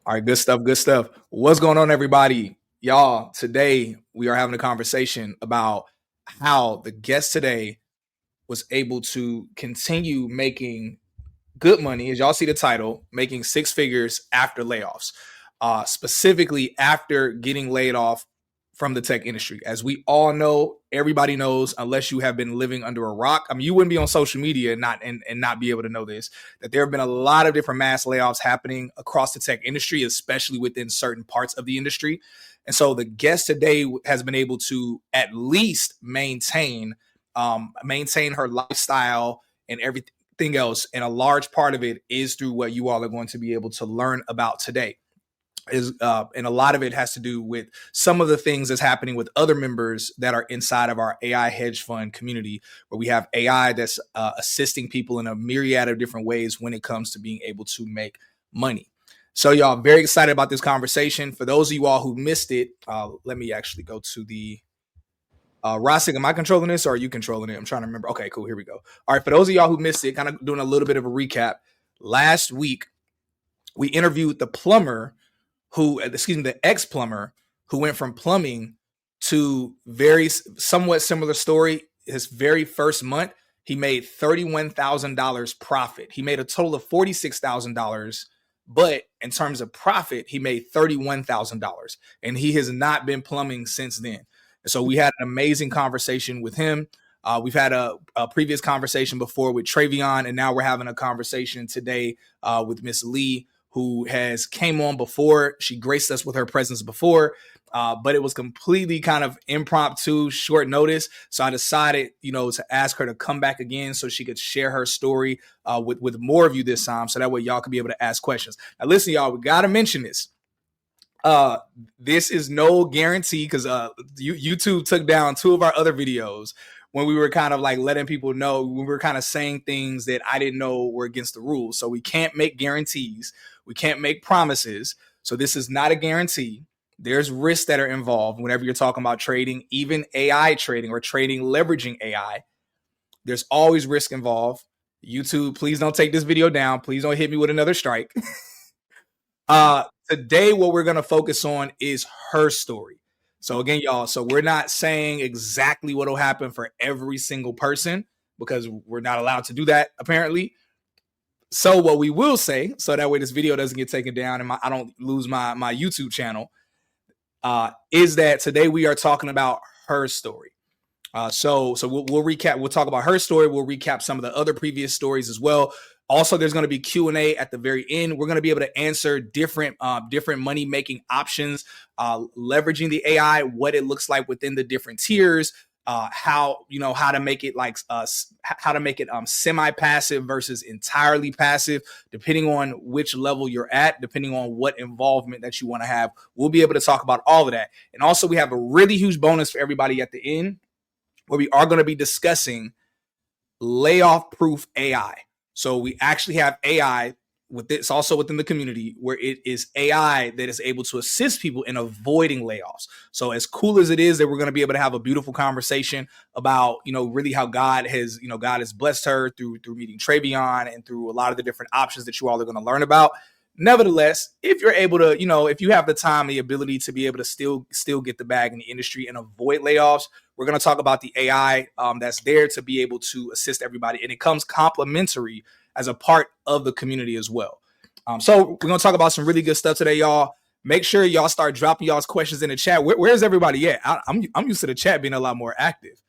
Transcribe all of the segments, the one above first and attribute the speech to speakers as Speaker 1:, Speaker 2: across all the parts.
Speaker 1: All right, good stuff, good stuff. What's going on, everybody? Y'all, today we are having a conversation about how the guest today was able to continue making good money, as y'all see the title, making six figures after layoffs, specifically after getting laid off from the tech industry. As we all know, everybody knows, unless you have been living under a rock. I mean, you wouldn't be on social media and not be able to know this, that there have been a lot of different mass layoffs happening across the tech industry, especially within certain parts of the industry. And so the guest today has been able to at least maintain her lifestyle and everything else. And a large part of it is through what you all are going to be able to learn about today. And a lot of it has to do with some of the things that's happening with other members that are inside of our AI hedge fund community, where we have AI that's assisting people in a myriad of different ways when it comes to being able to make money. So y'all, very excited about this conversation. For those of you all who missed it, let me actually go to the Rosik, am I controlling this or are you controlling it? I'm trying to remember. Okay, cool. Here we go. All right. For those of y'all who missed it, kind of doing a little bit of a recap. Last week, we interviewed the ex-plumber who went from plumbing to very somewhat similar story. His very first month, he made $31,000 profit. He made a total of $46,000, but in terms of profit, he made $31,000, and he has not been plumbing since then. So we had an amazing conversation with him. We've had a previous conversation before with Travion, and now we're having a conversation today with Miss Lee, who has came on before. She graced us with her presence before, but it was completely kind of impromptu, short notice. So I decided, to ask her to come back again so she could share her story with more of you this time. So that way y'all can be able to ask questions. Now, listen, y'all, we got to mention this. This is no guarantee because YouTube took down two of our other videos when we were kind of like letting people know, we were kind of saying things that I didn't know were against the rules. So we can't make guarantees. We can't make promises. So this is not a guarantee. There's risks that are involved whenever you're talking about trading, even AI trading or trading leveraging AI. There's always risk involved. YouTube, please don't take this video down. Please don't hit me with another strike. Today, what we're going to focus on is her story. So again, y'all, so we're not saying exactly what will happen for every single person because we're not allowed to do that, apparently. So what we will say, so that way this video doesn't get taken down and I don't lose my YouTube channel, is that today we are talking about her story. So we'll recap. We'll talk about her story. We'll recap some of the other previous stories as well. Also, there's going to be Q&A at the very end. We're going to be able to answer different money making options, leveraging the AI, what it looks like within the different tiers, how to make it semi-passive versus entirely passive, depending on which level you're at, depending on what involvement that you want to have. We'll be able to talk about all of that. And also, we have a really huge bonus for everybody at the end, where we are going to be discussing layoff-proof AI. So we actually have AI with this also within the community, where it is AI that is able to assist people in avoiding layoffs. So as cool as it is that we're going to be able to have a beautiful conversation about, really how God has blessed her through meeting Travion and through a lot of the different options that you all are going to learn about. Nevertheless, if you're able to, if you have the time, the ability to be able to still get the bag in the industry and avoid layoffs, we're going to talk about the AI that's there to be able to assist everybody. And it comes complimentary as a part of the community as well. So we're going to talk about some really good stuff today, y'all. Make sure y'all start dropping y'all's questions in the chat. Where's everybody at? I'm used to the chat being a lot more active.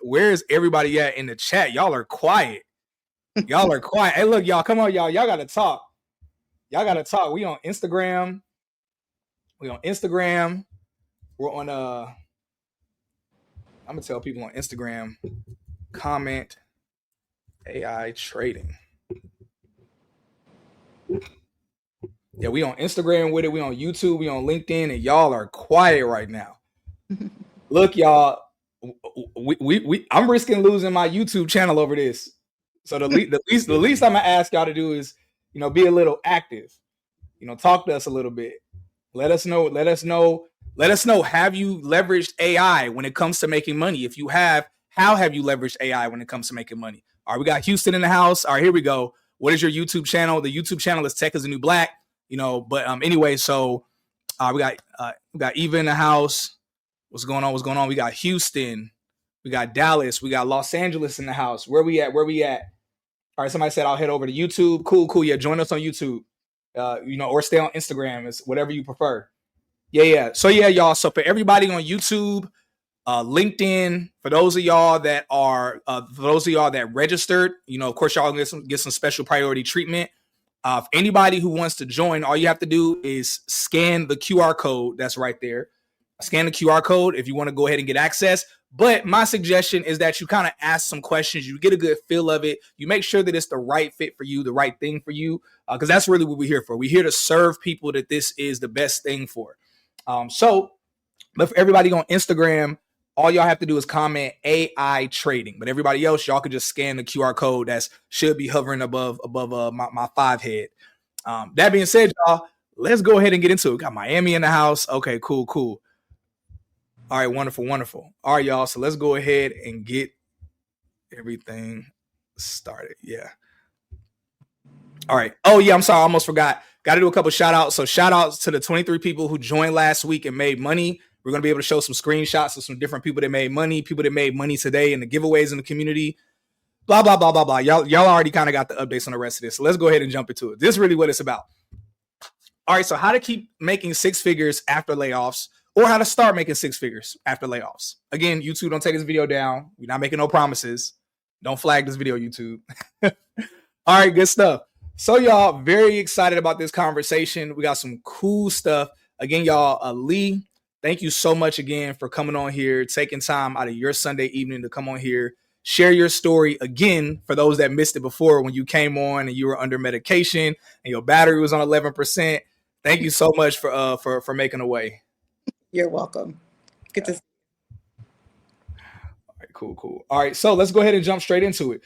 Speaker 1: Where's everybody at in the chat? Y'all are quiet. Y'all are quiet. Hey, look, y'all, come on, y'all. Y'all got to talk. Y'all got to talk. We on Instagram. We're on, I'm going to tell people on Instagram, comment AI trading. Yeah, we on Instagram with it. We on YouTube. We on LinkedIn, and y'all are quiet right now. Look, y'all, I'm risking losing my YouTube channel over this. So the least I'm gonna ask y'all to do is, be a little active. Talk to us a little bit. Let us know. Have you leveraged AI when it comes to making money? If you have, how have you leveraged AI when it comes to making money? All right, we got Houston in the house. All right, here we go. What is your YouTube channel? The YouTube channel is Tech is the New Black. But anyway, so we got Eva in the house. What's going on? What's going on? We got Houston, we got Dallas, we got Los Angeles in the house. Where we at? All right, somebody said I'll head over to YouTube. Cool. Yeah, join us on YouTube. Or stay on Instagram. It's whatever you prefer. Yeah. So yeah, y'all. So for everybody on YouTube, LinkedIn, for those of y'all that registered, of course y'all get some special priority treatment. If anybody who wants to join, all you have to do is scan the QR code that's right there. Scan the QR code if you want to go ahead and get access. But my suggestion is that you kind of ask some questions. You get a good feel of it. You make sure that it's the right fit for you, the right thing for you, because that's really what we're here for. We're here to serve people that this is the best thing for. But for everybody on Instagram, all y'all have to do is comment AI trading. But everybody else, y'all can just scan the QR code that should be hovering above my 5 head. That being said, y'all, let's go ahead and get into it. We got Miami in the house. Okay, cool. All right, wonderful. All right, y'all. So let's go ahead and get everything started. Yeah. All right. Oh, yeah, I'm sorry. I almost forgot. Got to do a couple shout outs. So shout outs to the 23 people who joined last week and made money. We're going to be able to show some screenshots of some different people that made money, people that made money today, and the giveaways in the community. Blah, blah, blah, blah, blah. Y'all already kind of got the updates on the rest of this. So let's go ahead and jump into it. This is really what it's about. All right. So how to keep making 6 figures after layoffs, or how to start making 6 figures after layoffs. Again, YouTube, don't take this video down. We're not making no promises. Don't flag this video, YouTube. All right, good stuff. So y'all, very excited about this conversation. We got some cool stuff. Again, y'all, Lee, thank you so much again for coming on here, taking time out of your Sunday evening to come on here, share your story again for those that missed it before when you came on and you were under medication and your battery was on 11%. Thank you so much for making a way.
Speaker 2: You're welcome. Good to see you.
Speaker 1: All right, cool. All right, so let's go ahead and jump straight into it.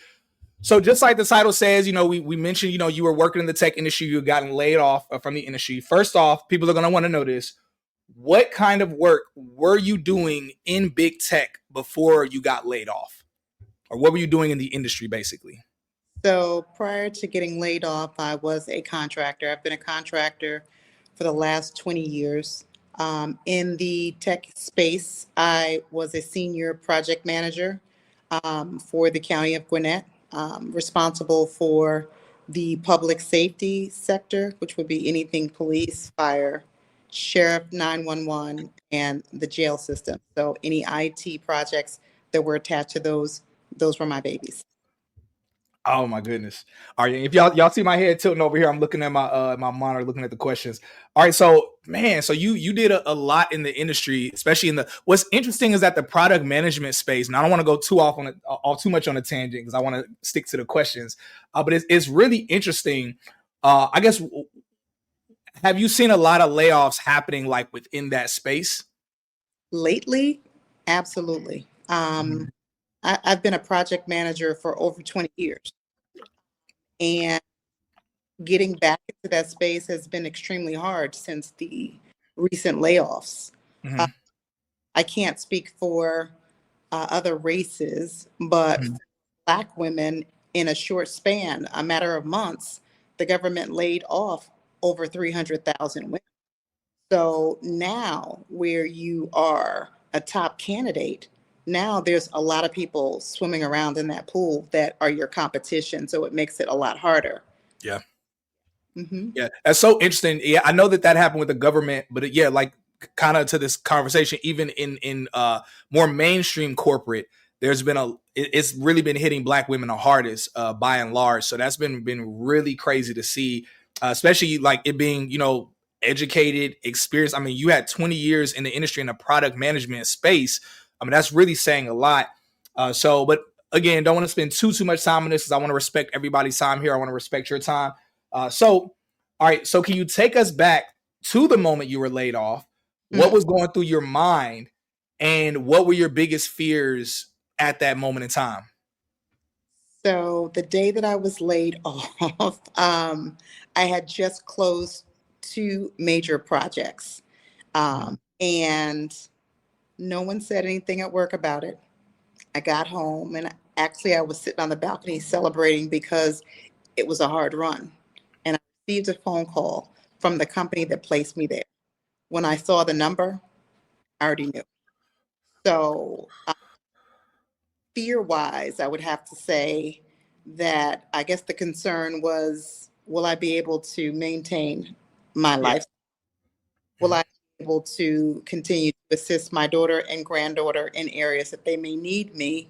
Speaker 1: So just like the title says, we mentioned, you were working in the tech industry, you had gotten laid off from the industry. First off, people are going to want to know this. What kind of work were you doing in big tech before you got laid off? Or what were you doing in the industry, basically?
Speaker 2: So prior to getting laid off, I was a contractor. I've been a contractor for the last 20 years. In the tech space, I was a senior project manager for the county of Gwinnett, responsible for the public safety sector, which would be anything police, fire, sheriff, 911, and the jail system. So any IT projects that were attached to those were my babies.
Speaker 1: Oh my goodness. All right. If y'all see my head tilting over here, I'm looking at my monitor, looking at the questions. All right. So man, so you did a lot in the industry, especially what's interesting is that the product management space, and I don't want to go too much on a tangent because I want to stick to the questions. But it's really interesting. I guess, have you seen a lot of layoffs happening like within that space?
Speaker 2: Lately? Absolutely. I've been a project manager for over 20 years. And getting back into that space has been extremely hard since the recent layoffs.
Speaker 1: Mm-hmm.
Speaker 2: I can't speak for other races, but Black women, in a short span, a matter of months, the government laid off over 300,000 women. So now where you are a top candidate, now there's a lot of people swimming around in that pool that are your competition. So it makes it a lot harder.
Speaker 1: Yeah.
Speaker 2: Mm-hmm.
Speaker 1: Yeah. That's so interesting. Yeah. I know that happened with the government, but like kind of to this conversation, even in more mainstream corporate, there's been it's really been hitting Black women the hardest by and large. So that's been really crazy to see, especially like it being, educated, experienced. I mean, you had 20 years in the industry in the product management space. I mean, that's really saying a lot. But again, don't want to spend too much time on this because I want to respect everybody's time here. I want to respect your time. All right. So can you take us back to the moment you were laid off? What was going through your mind and what were your biggest fears at that moment in time?
Speaker 2: So the day that I was laid off, I had just closed 2 major projects. And no one said anything at work about it. I got home and actually I was sitting on the balcony celebrating because it was a hard run. And I received a phone call from the company that placed me there. When I saw the number, I already knew. So fear-wise, I would have to say that I guess the concern was, will I be able to maintain my
Speaker 1: Yeah.
Speaker 2: life? Will
Speaker 1: Mhm.
Speaker 2: I be able to continue to assist my daughter and granddaughter in areas that they may need me?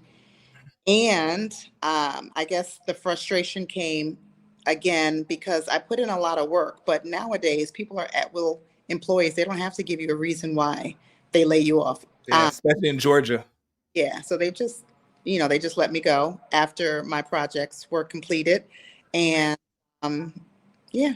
Speaker 2: And I guess the frustration came again because I put in a lot of work, but nowadays people are at will employees. They don't have to give you a reason why they lay you off.
Speaker 1: Yeah, especially in Georgia.
Speaker 2: Yeah, so they just, they just let me go after my projects were completed. And um, yeah,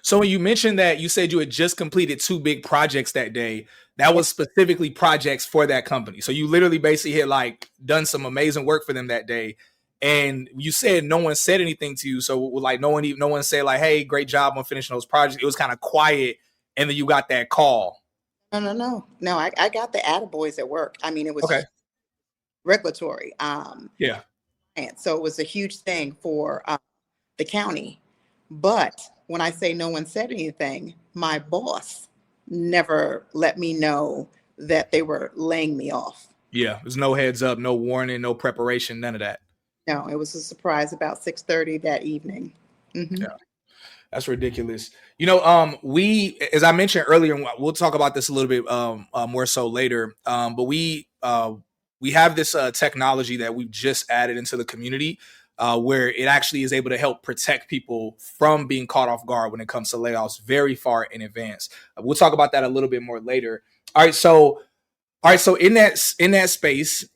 Speaker 1: So when you mentioned that you said you had just completed 2 big projects that day, that
Speaker 2: yeah.
Speaker 1: was specifically projects for that company. So you literally basically had like done some amazing work for them that day. And you said no one said anything to you. So like no one said like, hey, great job on finishing those projects. It was kind of quiet. And then you got that call.
Speaker 2: No. I got the attaboys at work. I mean, it
Speaker 1: Okay.
Speaker 2: was regulatory.
Speaker 1: Yeah.
Speaker 2: And so it was a huge thing for the county. But when I say no one said anything, my boss never let me know that they were laying me off.
Speaker 1: Yeah. There's no heads up, no warning, no preparation, none of that.
Speaker 2: No, it was a surprise about 6:30 that evening. Hmm.
Speaker 1: Yeah. That's ridiculous. We, as I mentioned earlier, and we'll talk about this a little bit more so later. But we have this technology that we've just added into the community, where it actually is able to help protect people from being caught off guard when it comes to layoffs very far in advance. We'll talk about that a little bit more later. All right. So in that space,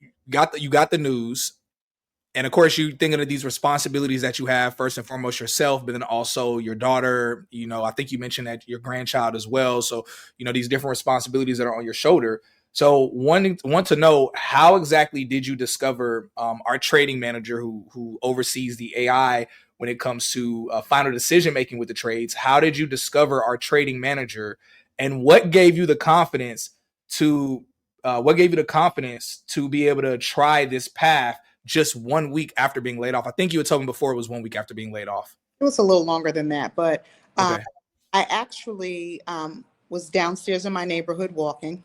Speaker 1: you got the news. And of course, you thinking of these responsibilities that you have, first and foremost yourself, but then also your daughter. I think you mentioned that your grandchild as well. So these different responsibilities that are on your shoulder. So want to know, how exactly did you discover our trading manager who oversees the AI when it comes to final decision making with the trades? How did you discover our trading manager, and what gave you the confidence to be able to try this path just 1 week after being laid off? I think you had told me before it was 1 week after being laid off.
Speaker 2: It was a little longer than that, but um,
Speaker 1: Okay.
Speaker 2: I actually was downstairs in my neighborhood walking,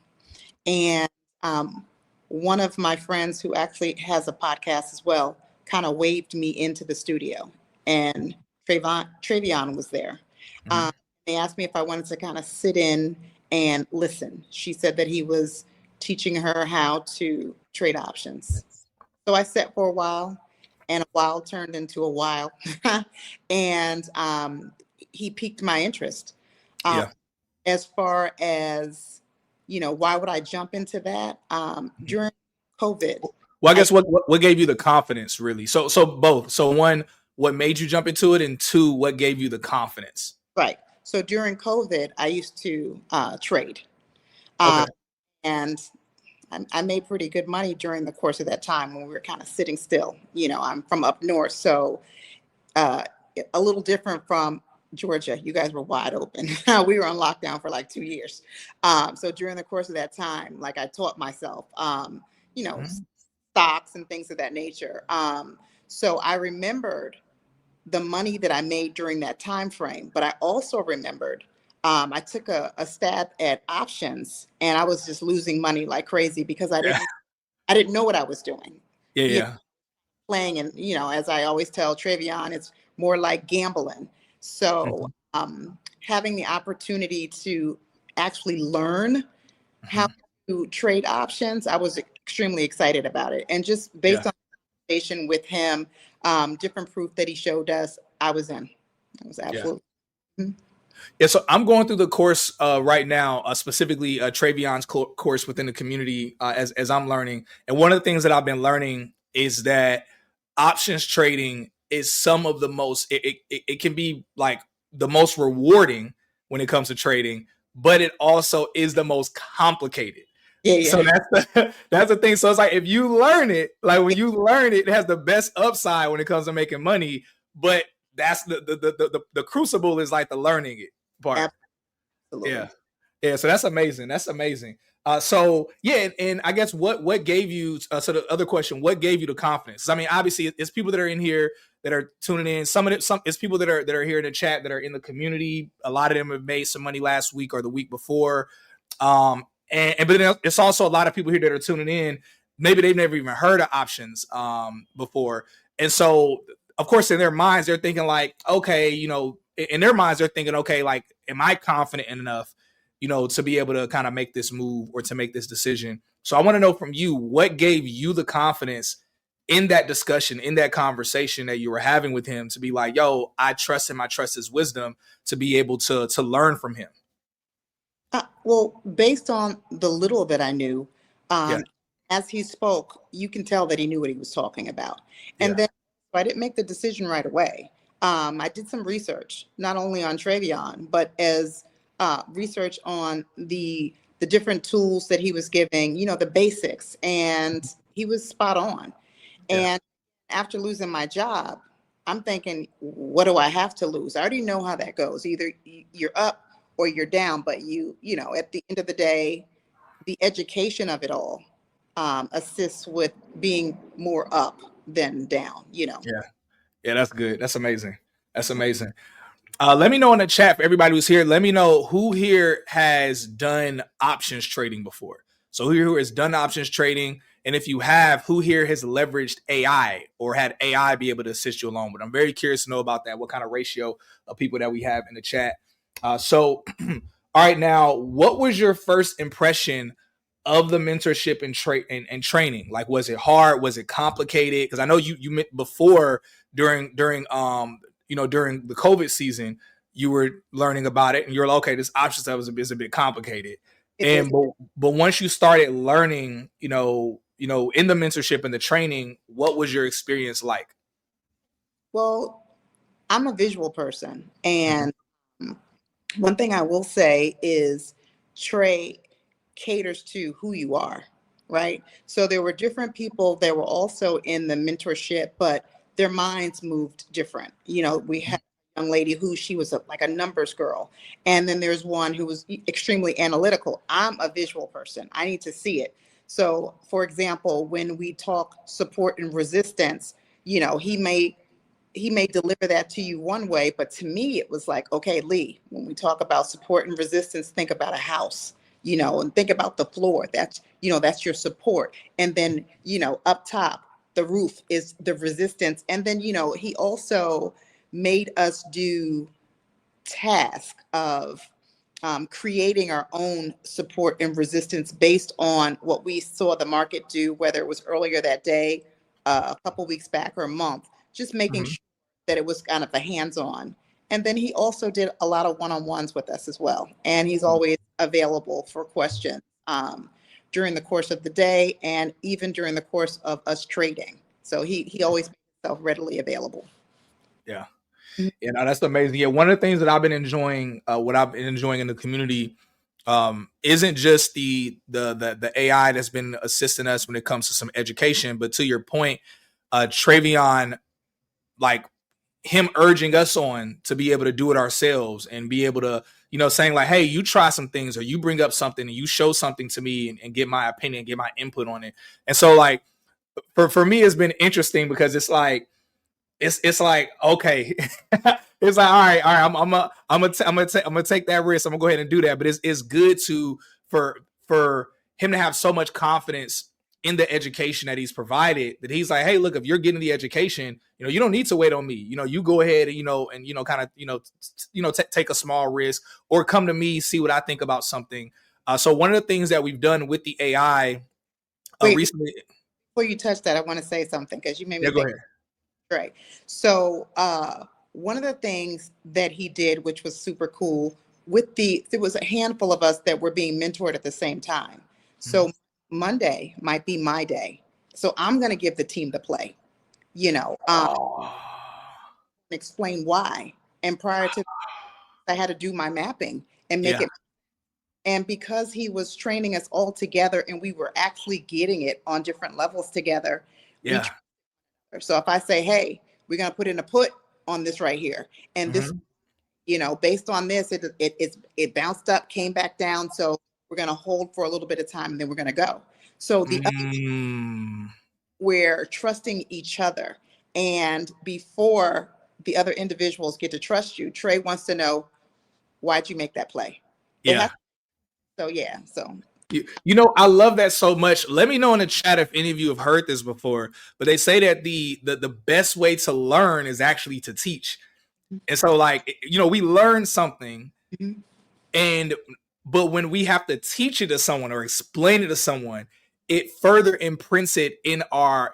Speaker 2: and um, one of my friends who actually has a podcast as well kind of waved me into the studio, and Travion was there.
Speaker 1: Mm-hmm.
Speaker 2: Um, they asked me if I wanted to kind of sit in and listen. She said that he was teaching her how to trade options. So I sat for a while, and a while turned into a while. And he piqued my interest. Um,
Speaker 1: Yeah.
Speaker 2: as far as, why would I jump into that? During COVID,
Speaker 1: Well, I
Speaker 2: I,
Speaker 1: guess what gave you the confidence, really? So both. So one, what made you jump into it, and two, what gave you the confidence?
Speaker 2: right. So during COVID, I used to trade.
Speaker 1: Okay.
Speaker 2: Uh, and I made pretty good money during the course of that time when we were kind of sitting still. I'm from up north, so uh, a little different from Georgia. You guys were wide open. We were on lockdown for like 2 years. So during the course of that time, like I taught myself, you know,
Speaker 1: Mhm.
Speaker 2: stocks and things of that nature. So I remembered the money that I made during that time frame, but I also remembered I took a stab at options, and I was just losing money like crazy because
Speaker 1: Yeah.
Speaker 2: I didn't know what I was doing.
Speaker 1: Yeah.
Speaker 2: You know,
Speaker 1: Yeah.
Speaker 2: playing, and as I always tell Travion, it's more like gambling. So
Speaker 1: Mhm.
Speaker 2: having the opportunity to actually learn how
Speaker 1: Mhm.
Speaker 2: to trade options, I was extremely excited about it. And just
Speaker 1: Yeah.
Speaker 2: based on conversation with him, different proof that he showed us, I was in. I was
Speaker 1: Yeah.
Speaker 2: absolutely. Mhm.
Speaker 1: Yeah, so I'm going through the course right now, specifically Travion's course within the community, as I'm learning. And one of the things that I've been learning is that options trading is some of the most. It can be like the most rewarding when it comes to trading, but it also is the most complicated.
Speaker 2: Yeah,
Speaker 1: So
Speaker 2: yeah,
Speaker 1: that's the thing. So it's like, if you learn it, like when you learn it, it has the best upside when it comes to making money. But that's the crucible is like the learning it part. Yeah.
Speaker 2: absolutely.
Speaker 1: Yeah. So that's amazing. That's amazing. So yeah, and I guess what gave you so the other question, what gave you the confidence? I mean, obviously it's people that are in here that are tuning in. Some of it, it's people that are here in the chat that are in the community. A lot of them have made some money last week or the week before. But then it's also a lot of people here that are tuning in. Maybe they've never even heard of options before. And so, of course, in their minds, they're thinking like, okay, in their minds, they're thinking, okay, like, am I confident enough, to be able to kind of make this move or to make this decision? So I want to know from you, what gave you the confidence in that discussion, in that conversation that you were having with him to be like, yo, I trust him. I trust his wisdom to be able to learn from him.
Speaker 2: Well, based on the little that I knew,
Speaker 1: Yeah.
Speaker 2: as he spoke, you can tell that he knew what he was talking about. And
Speaker 1: Yeah.
Speaker 2: then I didn't make the decision right away. I did some research, not only on Travion, but as research on the different tools that he was giving, the basics, and he was spot on.
Speaker 1: Yeah.
Speaker 2: And after losing my job, I'm thinking, what do I have to lose? I already know how that goes. Either you're up or you're down, but at the end of the day, the education of it all assists with being more up than down.
Speaker 1: Yeah. Yeah, that's good. That's amazing. That's amazing. Let me know in the chat for everybody who's here. Let me know who here has done options trading before. So who here has done options trading? And if you have, who here has leveraged AI or had AI be able to assist you along with? I'm very curious to know about that. What kind of ratio of people that we have in the chat? So, all right, now, what was your first impression of the mentorship and training? Like, was it hard? Was it complicated? Because I know you met before during during the COVID season, you were learning about it and you're like, okay, this option stuff is a bit complicated. But once you started learning, in the mentorship and the training, what was your experience like?
Speaker 2: Well, I'm a visual person, and one thing I will say is Trey caters to who you are, right? So there were different people that were also in the mentorship, but their minds moved different. We had a young lady who she was like a numbers girl. And then there's one who was extremely analytical. I'm a visual person. I need to see it. So for example, when we talk support and resistance, he may deliver that to you one way, but to me, it was like, okay, Lee, when we talk about support and resistance, think about a house, and think about the floor. That's your support. And then, up top, the roof is the resistance. And then, he also made us do task of creating our own support and resistance based on what we saw the market do, whether it was earlier that day, a couple weeks back, or a month, just making sure that it was kind of a hands-on. And then he also did a lot of one-on-ones with us as well. And he's always available for questions during the course of the day and even during the course of us trading. So he always makes himself readily available.
Speaker 1: Yeah. Yeah, no, that's amazing. Yeah, one of the things that I've been enjoying, what I've been enjoying in the community, isn't just the AI that's been assisting us when it comes to some education, but to your point, Travion, like him urging us on to be able to do it ourselves and be able to, saying like, hey, you try some things or you bring up something and you show something to me and get my opinion, get my input on it. And so like for me, it's been interesting because it's like, it's like, okay, it's like, all right, I'm gonna take that risk. I'm gonna go ahead and do that. But it's good for him to have so much confidence in the education that he's provided that he's like, hey, look, if you're getting the education, you don't need to wait on me. You go ahead and kind of take a small risk or come to me, see what I think about something. So one of the things that we've done with the AI recently.
Speaker 2: Before you touch that, I want to say something because you made me
Speaker 1: Yeah, go ahead.
Speaker 2: Right. So one of the things that he did, which was super cool, there was a handful of us that were being mentored at the same time. So Monday might be my day. So I'm going to give the team the play, explain why. And prior to I had to do my mapping and make it. And because he was training us all together and we were actually getting it on different levels together, so if I say, hey, we're going to put in a put on this right here, and this, based on this, it bounced up, came back down. So we're going to hold for a little bit of time and then we're going to go. So we're trusting each other. And before the other individuals get to trust you, Trey wants to know, why'd you make that play? It
Speaker 1: Yeah.
Speaker 2: has, so yeah, so.
Speaker 1: You know, I love that so much. Let me know in the chat if any of you have heard this before, but they say that the best way to learn is actually to teach. And so, like, you know, we learn something,
Speaker 2: Mhm.
Speaker 1: and but when we have to teach it to someone or explain it to someone, it further imprints it in our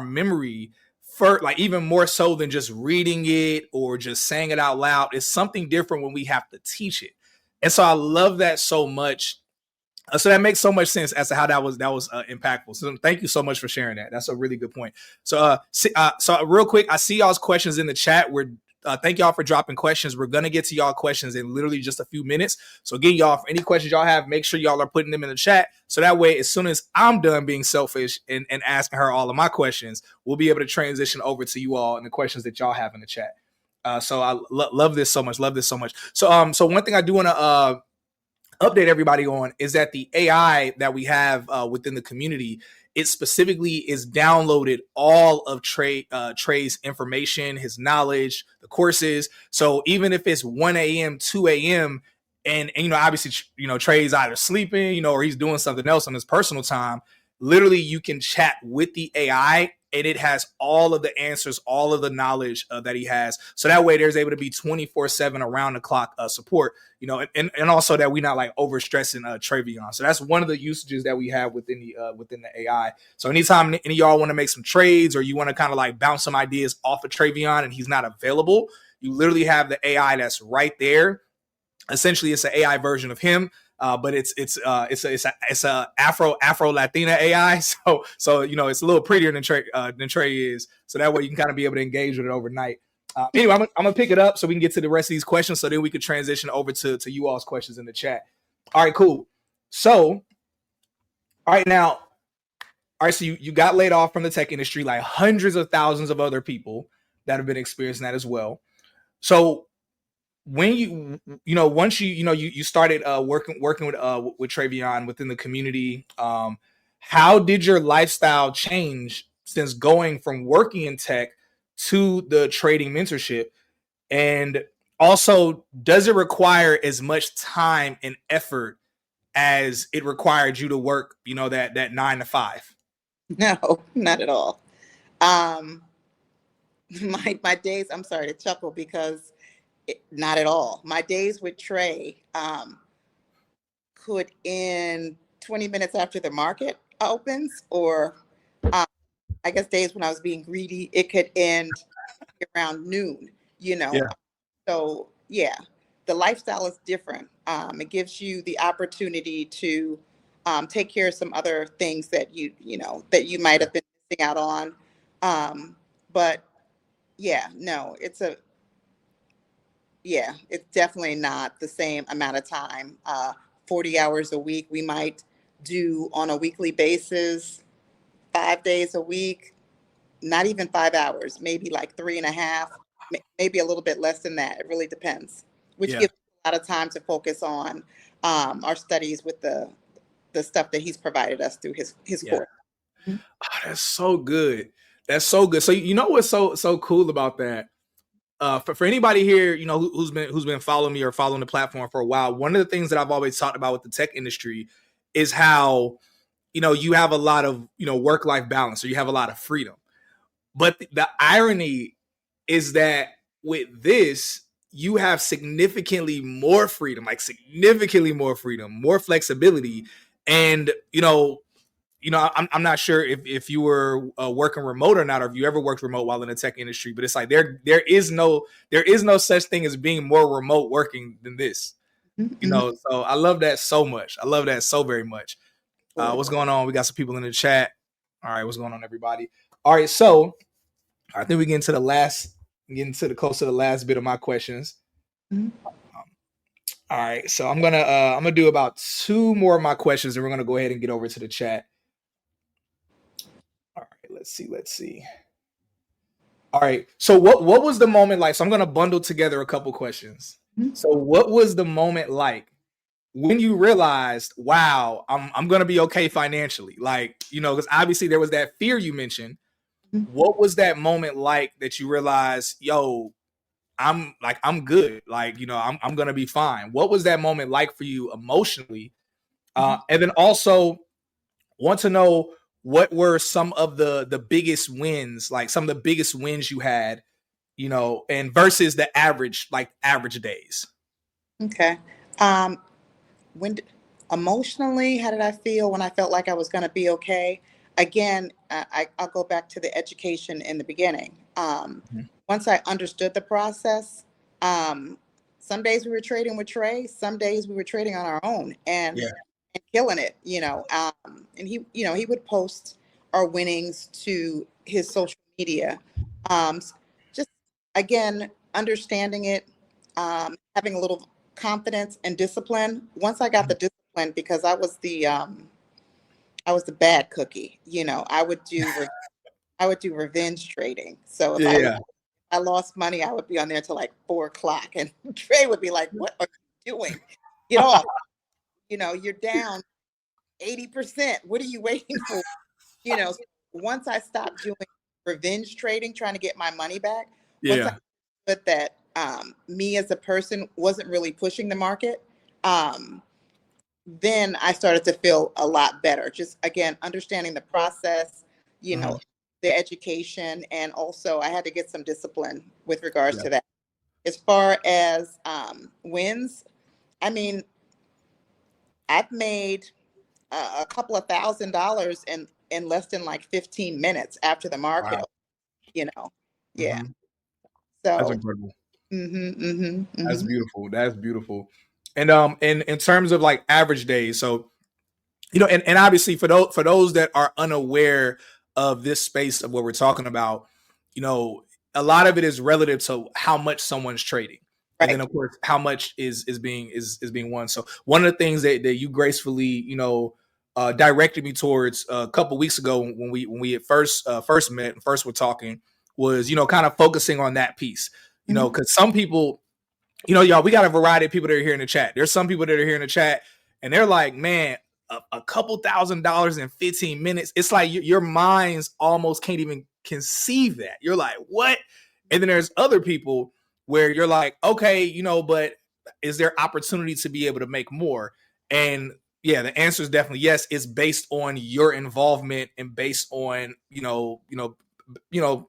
Speaker 1: memory, for like even more so than just reading it or just saying it out loud. It's something different when we have to teach it. And so I love that so much. So that makes so much sense as to how that was impactful. So thank you so much for sharing that. That's a really good point. So so real quick, I see y'all's questions in the chat. We're thank y'all for dropping questions. We're gonna get to y'all questions in literally just a few minutes. So again, y'all, for any questions y'all have, make sure y'all are putting them in the chat. So that way, as soon as I'm done being selfish and asking her all of my questions, we'll be able to transition over to you all and the questions that y'all have in the chat. So I love this so much. Love this so much. So one thing I do want to update everybody on is that the AI that we have within the community, it specifically is downloaded all of Trey's information, his knowledge, the courses. So even if it's 1 a.m., 2 a.m., and you know, obviously, you know, Trey's either sleeping, you know, or he's doing something else on his personal time, literally you can chat with the AI and it has all of the answers, all of the knowledge that he has. So that way there's able to be 24/7 around the clock support, you know, and also that we're not like overstressing Travion. So that's one of the usages that we have within the AI. So anytime any of y'all want to make some trades or you want to kind of like bounce some ideas off of Travion and he's not available, you literally have the AI that's right there. Essentially, it's an AI version of him, but it's a Afro Latina AI. So you know, it's a little prettier than Trey is. So that way you can kind of be able to engage with it overnight. Anyway, I'm gonna pick it up so we can get to the rest of these questions. So then we could transition over to you all's questions in the chat. All right, cool. So, all right, now, all right, so you got laid off from the tech industry, like hundreds of thousands of other people that have been experiencing that as well. So when you know once you started working with Travion within the community, how did your lifestyle change since going from working in tech to the trading mentorship? And also, does it require as much time and effort as it required you to work, you know, that 9 to 5?
Speaker 2: No, not at all. Um, my days, I'm sorry to chuckle because not at all. My days with Trey could end 20 minutes after the market opens, or um, I guess days when I was being greedy, it could end around noon, you know.
Speaker 1: Yeah,
Speaker 2: So yeah, the lifestyle is different. It gives you the opportunity to take care of some other things that you know that you might have been missing out on. But yeah, no, it's definitely not the same amount of time. 40 hours a week, we might do on a weekly basis, 5 days a week, not even 5 hours, maybe like three and a half, maybe a little bit less than that. It really depends, which
Speaker 1: yeah,
Speaker 2: gives a lot of time to focus on our studies with the stuff that he's provided us through his
Speaker 1: yeah.
Speaker 2: course. Mhm.
Speaker 1: Oh, that's so good. That's so good. So you know what's so cool about that? For anybody here, you know, who's been following me or following the platform for a while, one of the things that I've always talked about with the tech industry is how, you know, you have a lot of, you know, work-life balance, or you have a lot of freedom. But the irony is that with this, you have significantly more freedom, like significantly more freedom, more flexibility. And, I'm not sure if you were working remote or not, or if you ever worked remote while in the tech industry, but it's like there is no such thing as being more remote working than this. You
Speaker 2: Mhm.
Speaker 1: know, so I love that so much. I love that so very much. What's going on? We got some people in the chat. All right, what's going on, everybody? All right, so I think we get into the close to the last bit of my questions.
Speaker 2: Mhm.
Speaker 1: All right, so I'm gonna do about two more of my questions, and we're gonna go ahead and get over to the chat. All right, let's see. All right, so what was the moment like? So I'm gonna bundle together a couple questions.
Speaker 2: Mhm.
Speaker 1: So what was the moment like when you realized, wow, I'm gonna be okay financially? Like, you know, because obviously there was that fear you mentioned,
Speaker 2: Mhm.
Speaker 1: what was that moment like that you realized, yo, I'm good. Like, I'm gonna be fine. What was that moment like for you emotionally?
Speaker 2: Mhm.
Speaker 1: And then also want to know what were some of the biggest wins, like some of the biggest wins you had, and versus the average days.
Speaker 2: Okay. Um, when d- Emotionally, how did I feel when I felt like I was going to be okay? Again, I'll go back to the education in the beginning.
Speaker 1: Mhm.
Speaker 2: Once I understood the process, um, some days we were trading with Trey, some days we were trading on our own
Speaker 1: Yeah.
Speaker 2: and killing it, and he would post our winnings to his social media. Just again, understanding it, having a little confidence and discipline. Once I got the discipline, because I was the bad cookie. I would do revenge trading. So if
Speaker 1: Yeah.
Speaker 2: I lost money, I would be on there till like 4 o'clock, and Trey would be like, "What are you doing? Get off! You're down 80%. What are you waiting for?" So once I stopped doing revenge trading, trying to get my money back, once I
Speaker 1: Yeah.
Speaker 2: put that me as a person wasn't really pushing the market, um, then I started to feel a lot better. Just again, understanding the process, you
Speaker 1: Mhm.
Speaker 2: know, the education, and also I had to get some discipline with regards
Speaker 1: Yeah.
Speaker 2: to that. As far as wins, I mean, I've made a couple of $1,000s in less than like 15 minutes after the market,
Speaker 1: Wow.
Speaker 2: you know. Yeah.
Speaker 1: Mhm. That's
Speaker 2: So,
Speaker 1: incredible. That's
Speaker 2: mhm.
Speaker 1: beautiful. That's beautiful. And in terms of like average days, so and obviously for those that are unaware of this space of what we're talking about, you know, a lot of it is relative to how much someone's trading. And then
Speaker 2: Right.
Speaker 1: of course how much is being won. So one of the things that you gracefully, directed me towards a couple weeks ago when we at first met and first were talking was, kind of focusing on that piece.
Speaker 2: Mhm.
Speaker 1: Because some people, y'all, we got a variety of people that are here in the chat. There's some people that are here in the chat and they're like, man, a couple $1,000s in 15 minutes. It's like your minds almost can't even conceive that. You're like, what? And then there's other people where you're like, okay, but is there opportunity to be able to make more? And yeah, the answer is definitely yes. It's based on your involvement and based on,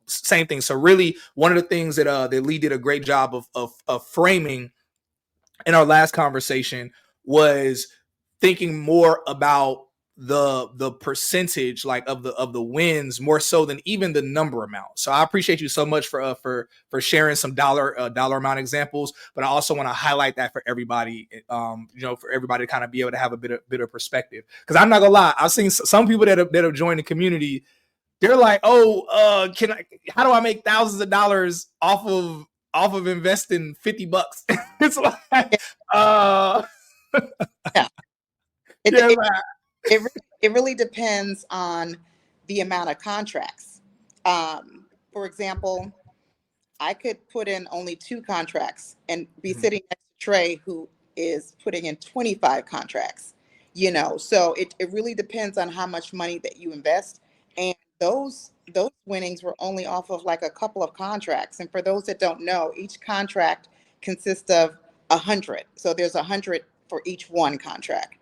Speaker 1: same thing. So really, one of the things that Lee did a great job of framing in our last conversation was thinking more about the percentage, like of the wins, more so than even the number amount. So I appreciate you so much for sharing some dollar amount examples, but I also want to highlight that for everybody, for everybody to kind of be able to have a bit of perspective, because I'm not gonna lie, I've seen some people that have joined the community. They're like, oh, how do I make thousands of dollars off of investing $50? It's like,
Speaker 2: Yeah.
Speaker 1: uh,
Speaker 2: Yeah. It,
Speaker 1: yeah,
Speaker 2: it,
Speaker 1: like,
Speaker 2: it really depends on the amount of contracts. For example, I could put in only 2 contracts and be
Speaker 1: mhm,
Speaker 2: sitting next to Trey, who is putting in 25 contracts. So it really depends on how much money that you invest. And those winnings were only off of like a couple of contracts. And for those that don't know, each contract consists of 100. So there's 100 for each one contract.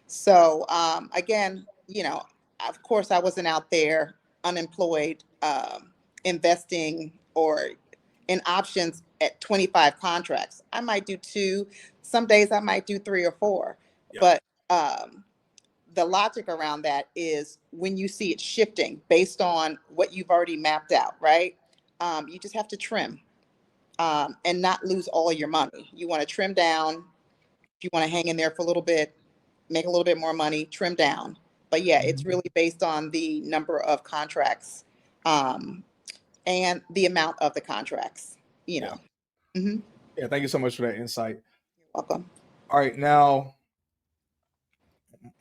Speaker 2: So again, of course, I wasn't out there unemployed, investing or in options at 25 contracts. I might do two. Some days I might do three or four.
Speaker 1: yeah,
Speaker 2: But the logic around that is when you see it shifting based on what you've already mapped out, right? You just have to trim and not lose all your money. You want to trim down. If you want to hang in there for a little bit, make a little bit more money, trim down. But yeah, it's
Speaker 1: mhm,
Speaker 2: really based on the number of contracts um, and the amount of the contracts, you
Speaker 1: yeah,
Speaker 2: know. Hmm.
Speaker 1: yeah. Thank you so much for that insight.
Speaker 2: Welcome.
Speaker 1: All right, now,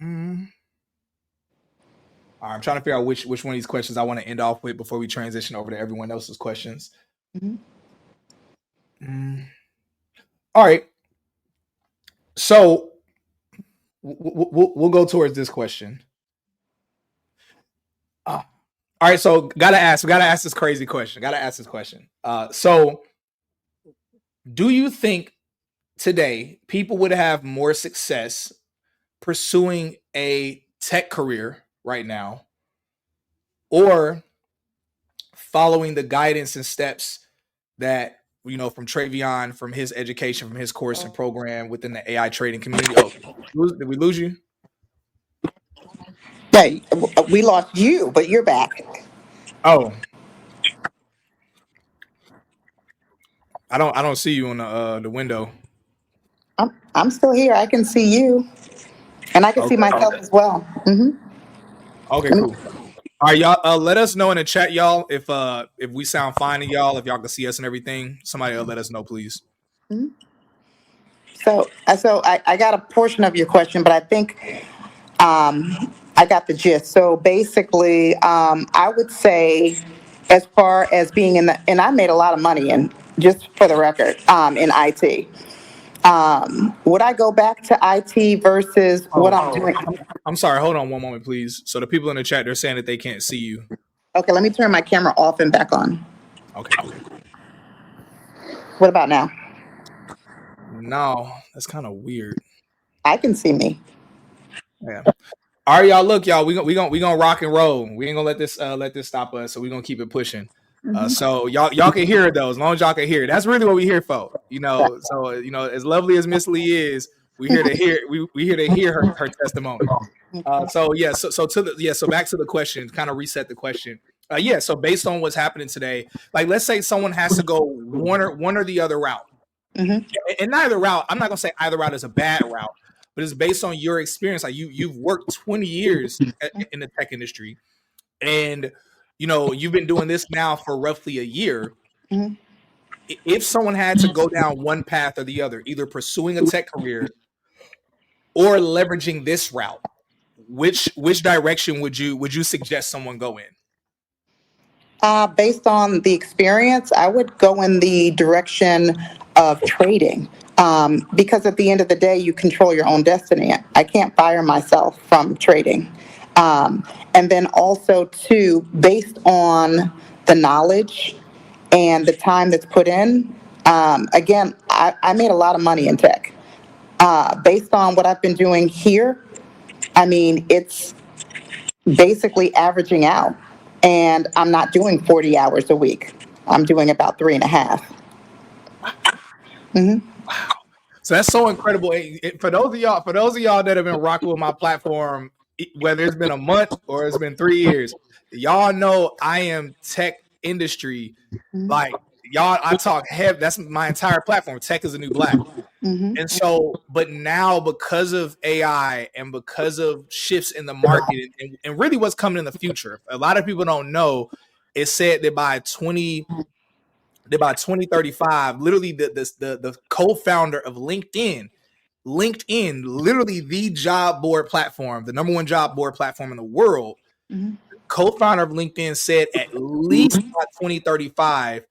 Speaker 1: mm, all right, I'm trying to figure out which one of these questions I want to end off with before we transition over to everyone else's questions.
Speaker 2: Hmm.
Speaker 1: Mm, all right, so we'll go towards this question. All right, so gotta ask this crazy question. Gotta ask this question. So do you think today people would have more success pursuing a tech career right now, or following the guidance and steps that from Travion, from his education, from his course and program within the AI trading community? Oh, did we lose you?
Speaker 2: Yeah, we lost you, but you're back.
Speaker 1: Oh, I don't see you on the window.
Speaker 2: I'm still here. I can see you, and I can see
Speaker 1: Okay.
Speaker 2: myself as well.
Speaker 1: Okay,
Speaker 2: Let me,
Speaker 1: cool. All right, y'all. Let us know in the chat, y'all, if we sound fine to y'all, if y'all can see us and everything. Somebody let us know, please.
Speaker 2: mhm. So I got a portion of your question, but I think I got the gist. So basically, I would say, as far as being in the, and I made a lot of money in, just for the record, in IT. Would I go back to IT versus what
Speaker 1: Oh,
Speaker 2: I'm doing?
Speaker 1: I'm sorry. Hold on one moment, please. So the people in the chat, they're saying that they can't see you.
Speaker 2: Okay, let me turn my camera off and back on.
Speaker 1: Okay, cool.
Speaker 2: What about now?
Speaker 1: No, that's kind of weird.
Speaker 2: I can see me.
Speaker 1: Yeah. All right, y'all. Look, y'all. We gonna rock and roll. We ain't gonna let this stop us. So we gonna keep it pushing. So y'all can hear it though. As long as y'all can hear it, that's really what we here for. So as lovely as Miss Lee is, we here to hear her testimony. So yeah, so back to the question, kind of reset the question. Yeah, so based on what's happening today, like let's say someone has to go one or the other route,
Speaker 2: Hmm.
Speaker 1: and neither route. I'm not gonna say either route is a bad route, but it's based on your experience. Like you've worked 20 years in the tech industry, and you've been doing this now for roughly a year.
Speaker 2: Hmm.
Speaker 1: If someone had to go down one path or the other, either pursuing a tech career or leveraging this route, which direction would you suggest someone go in?
Speaker 2: Based on the experience, I would go in the direction of trading, because at the end of the day, you control your own destiny. I can't fire myself from trading. And then also, too, based on the knowledge and the time that's put in, again, I made a lot of money in tech. Based on what I've been doing here, I mean, it's basically averaging out. And I'm not doing 40 hours a week. I'm doing about three and a half. Mm-hmm.
Speaker 1: So that's so incredible. For those of y'all that have been rocking with my platform, whether it's been a month or it's been 3 years, y'all know I am tech industry. Like y'all, I talk heavy. That's my entire platform. Tech is a new black.
Speaker 2: Mm-hmm.
Speaker 1: And so, but now because of AI and because of shifts in the market and really what's coming in the future, a lot of people don't know. It's said that by 2035, literally the co-founder of LinkedIn, literally the job board platform, the number one job board platform in the world,
Speaker 2: Mm-hmm.
Speaker 1: co-founder of LinkedIn said at least by 2035,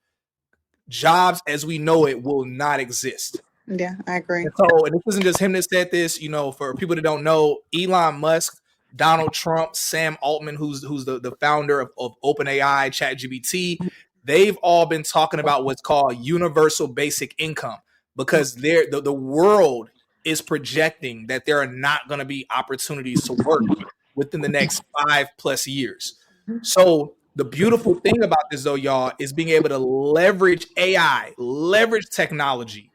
Speaker 1: jobs as we know it will not exist.
Speaker 2: Yeah, I agree.
Speaker 1: And this isn't just him that said this. For people that don't know, Elon Musk, Donald Trump, Sam Altman, who's the founder of OpenAI, ChatGPT, they've all been talking about what's called universal basic income because the world is projecting that there are not going to be opportunities to work within the next 5+ years. So the beautiful thing about this, though, y'all, is being able to leverage AI, leverage technology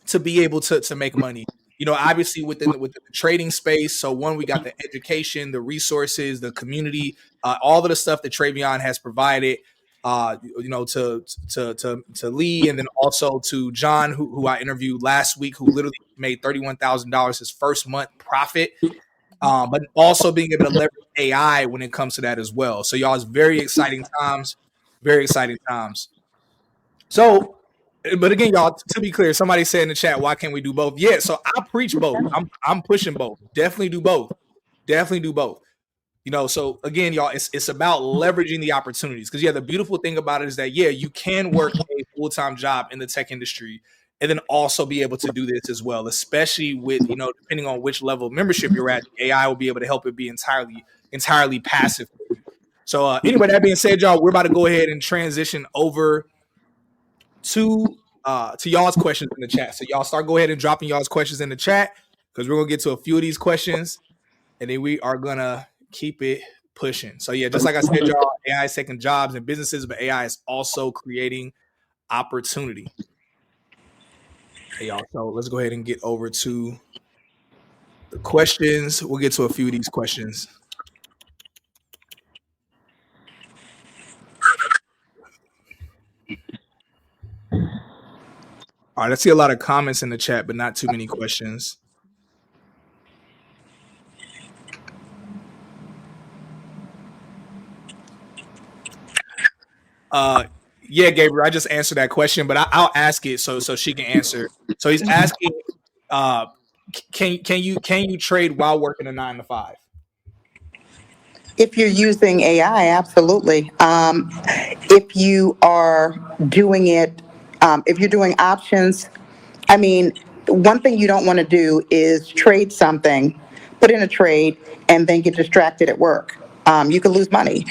Speaker 1: to be able to make money. Obviously within the trading space. So one, we got the education, the resources, the community, all of the stuff that Travion has provided. To Lee, and then also to John, who I interviewed last week, who literally made $31,000 his first month profit. But also being able to leverage AI when it comes to that as well. So y'all, it's very exciting times, very exciting times. So, but again, y'all, to be clear, somebody said in the chat, why can't we do both? Yeah, so I preach both. I'm pushing both. Definitely do both. Definitely do both. So again, y'all, it's about leveraging the opportunities. Because yeah, the beautiful thing about it is that yeah, you can work a full-time job in the tech industry and then also be able to do this as well, especially with, depending on which level of membership you're at, AI will be able to help it be entirely passive for you. So anyway, that being said, y'all, we're about to go ahead and transition over to y'all's questions in the chat. So y'all start go ahead and dropping y'all's questions in the chat because we're gonna get to a few of these questions and then we are gonna keep it pushing. So yeah, just like I said, y'all, AI is taking jobs and businesses, but AI is also creating opportunity. Hey y'all, so let's go ahead and get over to the questions. We'll get to a few of these questions. All right, I see a lot of comments in the chat, but not too many questions. Yeah, Gabriel, I just answered that question, but I'll ask it so she can answer. So he's asking, uh, can you trade while working a 9 to 5?
Speaker 2: If you're using AI, absolutely. If you are doing it, if you're doing options, I mean, one thing you don't want to do is trade something, put in a trade, and then get distracted at work. You could lose money.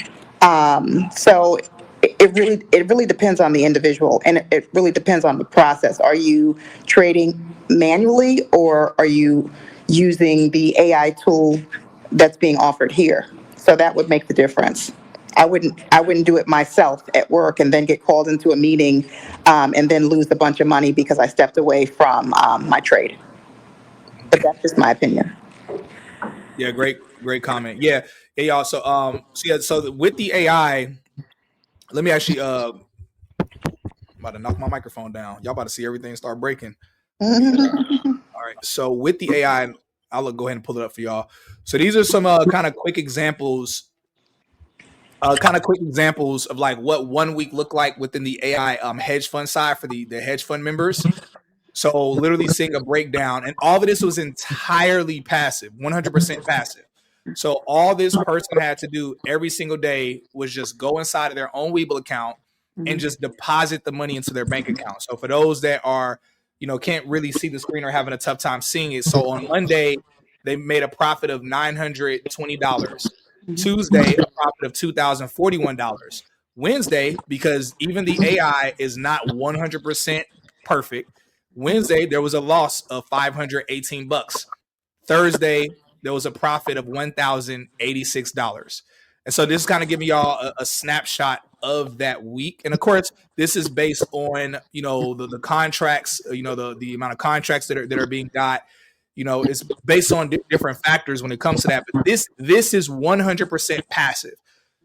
Speaker 2: So it really depends on the individual, and it really depends on the process. Are you trading manually, or are you using the AI tool that's being offered here? So that would make the difference. I wouldn't do it myself at work and then get called into a meeting, and then lose a bunch of money because I stepped away from my trade. But that's just my opinion.
Speaker 1: Yeah, great comment. Yeah, y'all. So with the AI, let me actually I'm about to knock my microphone down. Y'all about to see everything start breaking. Let me all right. So with the AI, I'll go ahead and pull it up for y'all. So these are some kind of quick examples of like what 1 week looked like within the AI hedge fund side for the hedge fund members. So literally seeing a breakdown, and all of this was entirely passive, 100% passive. So all this person had to do every single day was just go inside of their own Weeble account and just deposit the money into their bank account. So for those that are, can't really see the screen or having a tough time seeing it, so on Monday they made a profit of $920. Tuesday, a profit of $2,041. Wednesday, because even the AI is not 100% perfect, Wednesday, there was a loss of $518. Thursday, there was a profit of $1,086. And so this is kind of giving y'all a snapshot of that week. And of course, this is based on, the contracts, the amount of contracts that are being got. It's based on different factors when it comes to that. But this is 100% passive.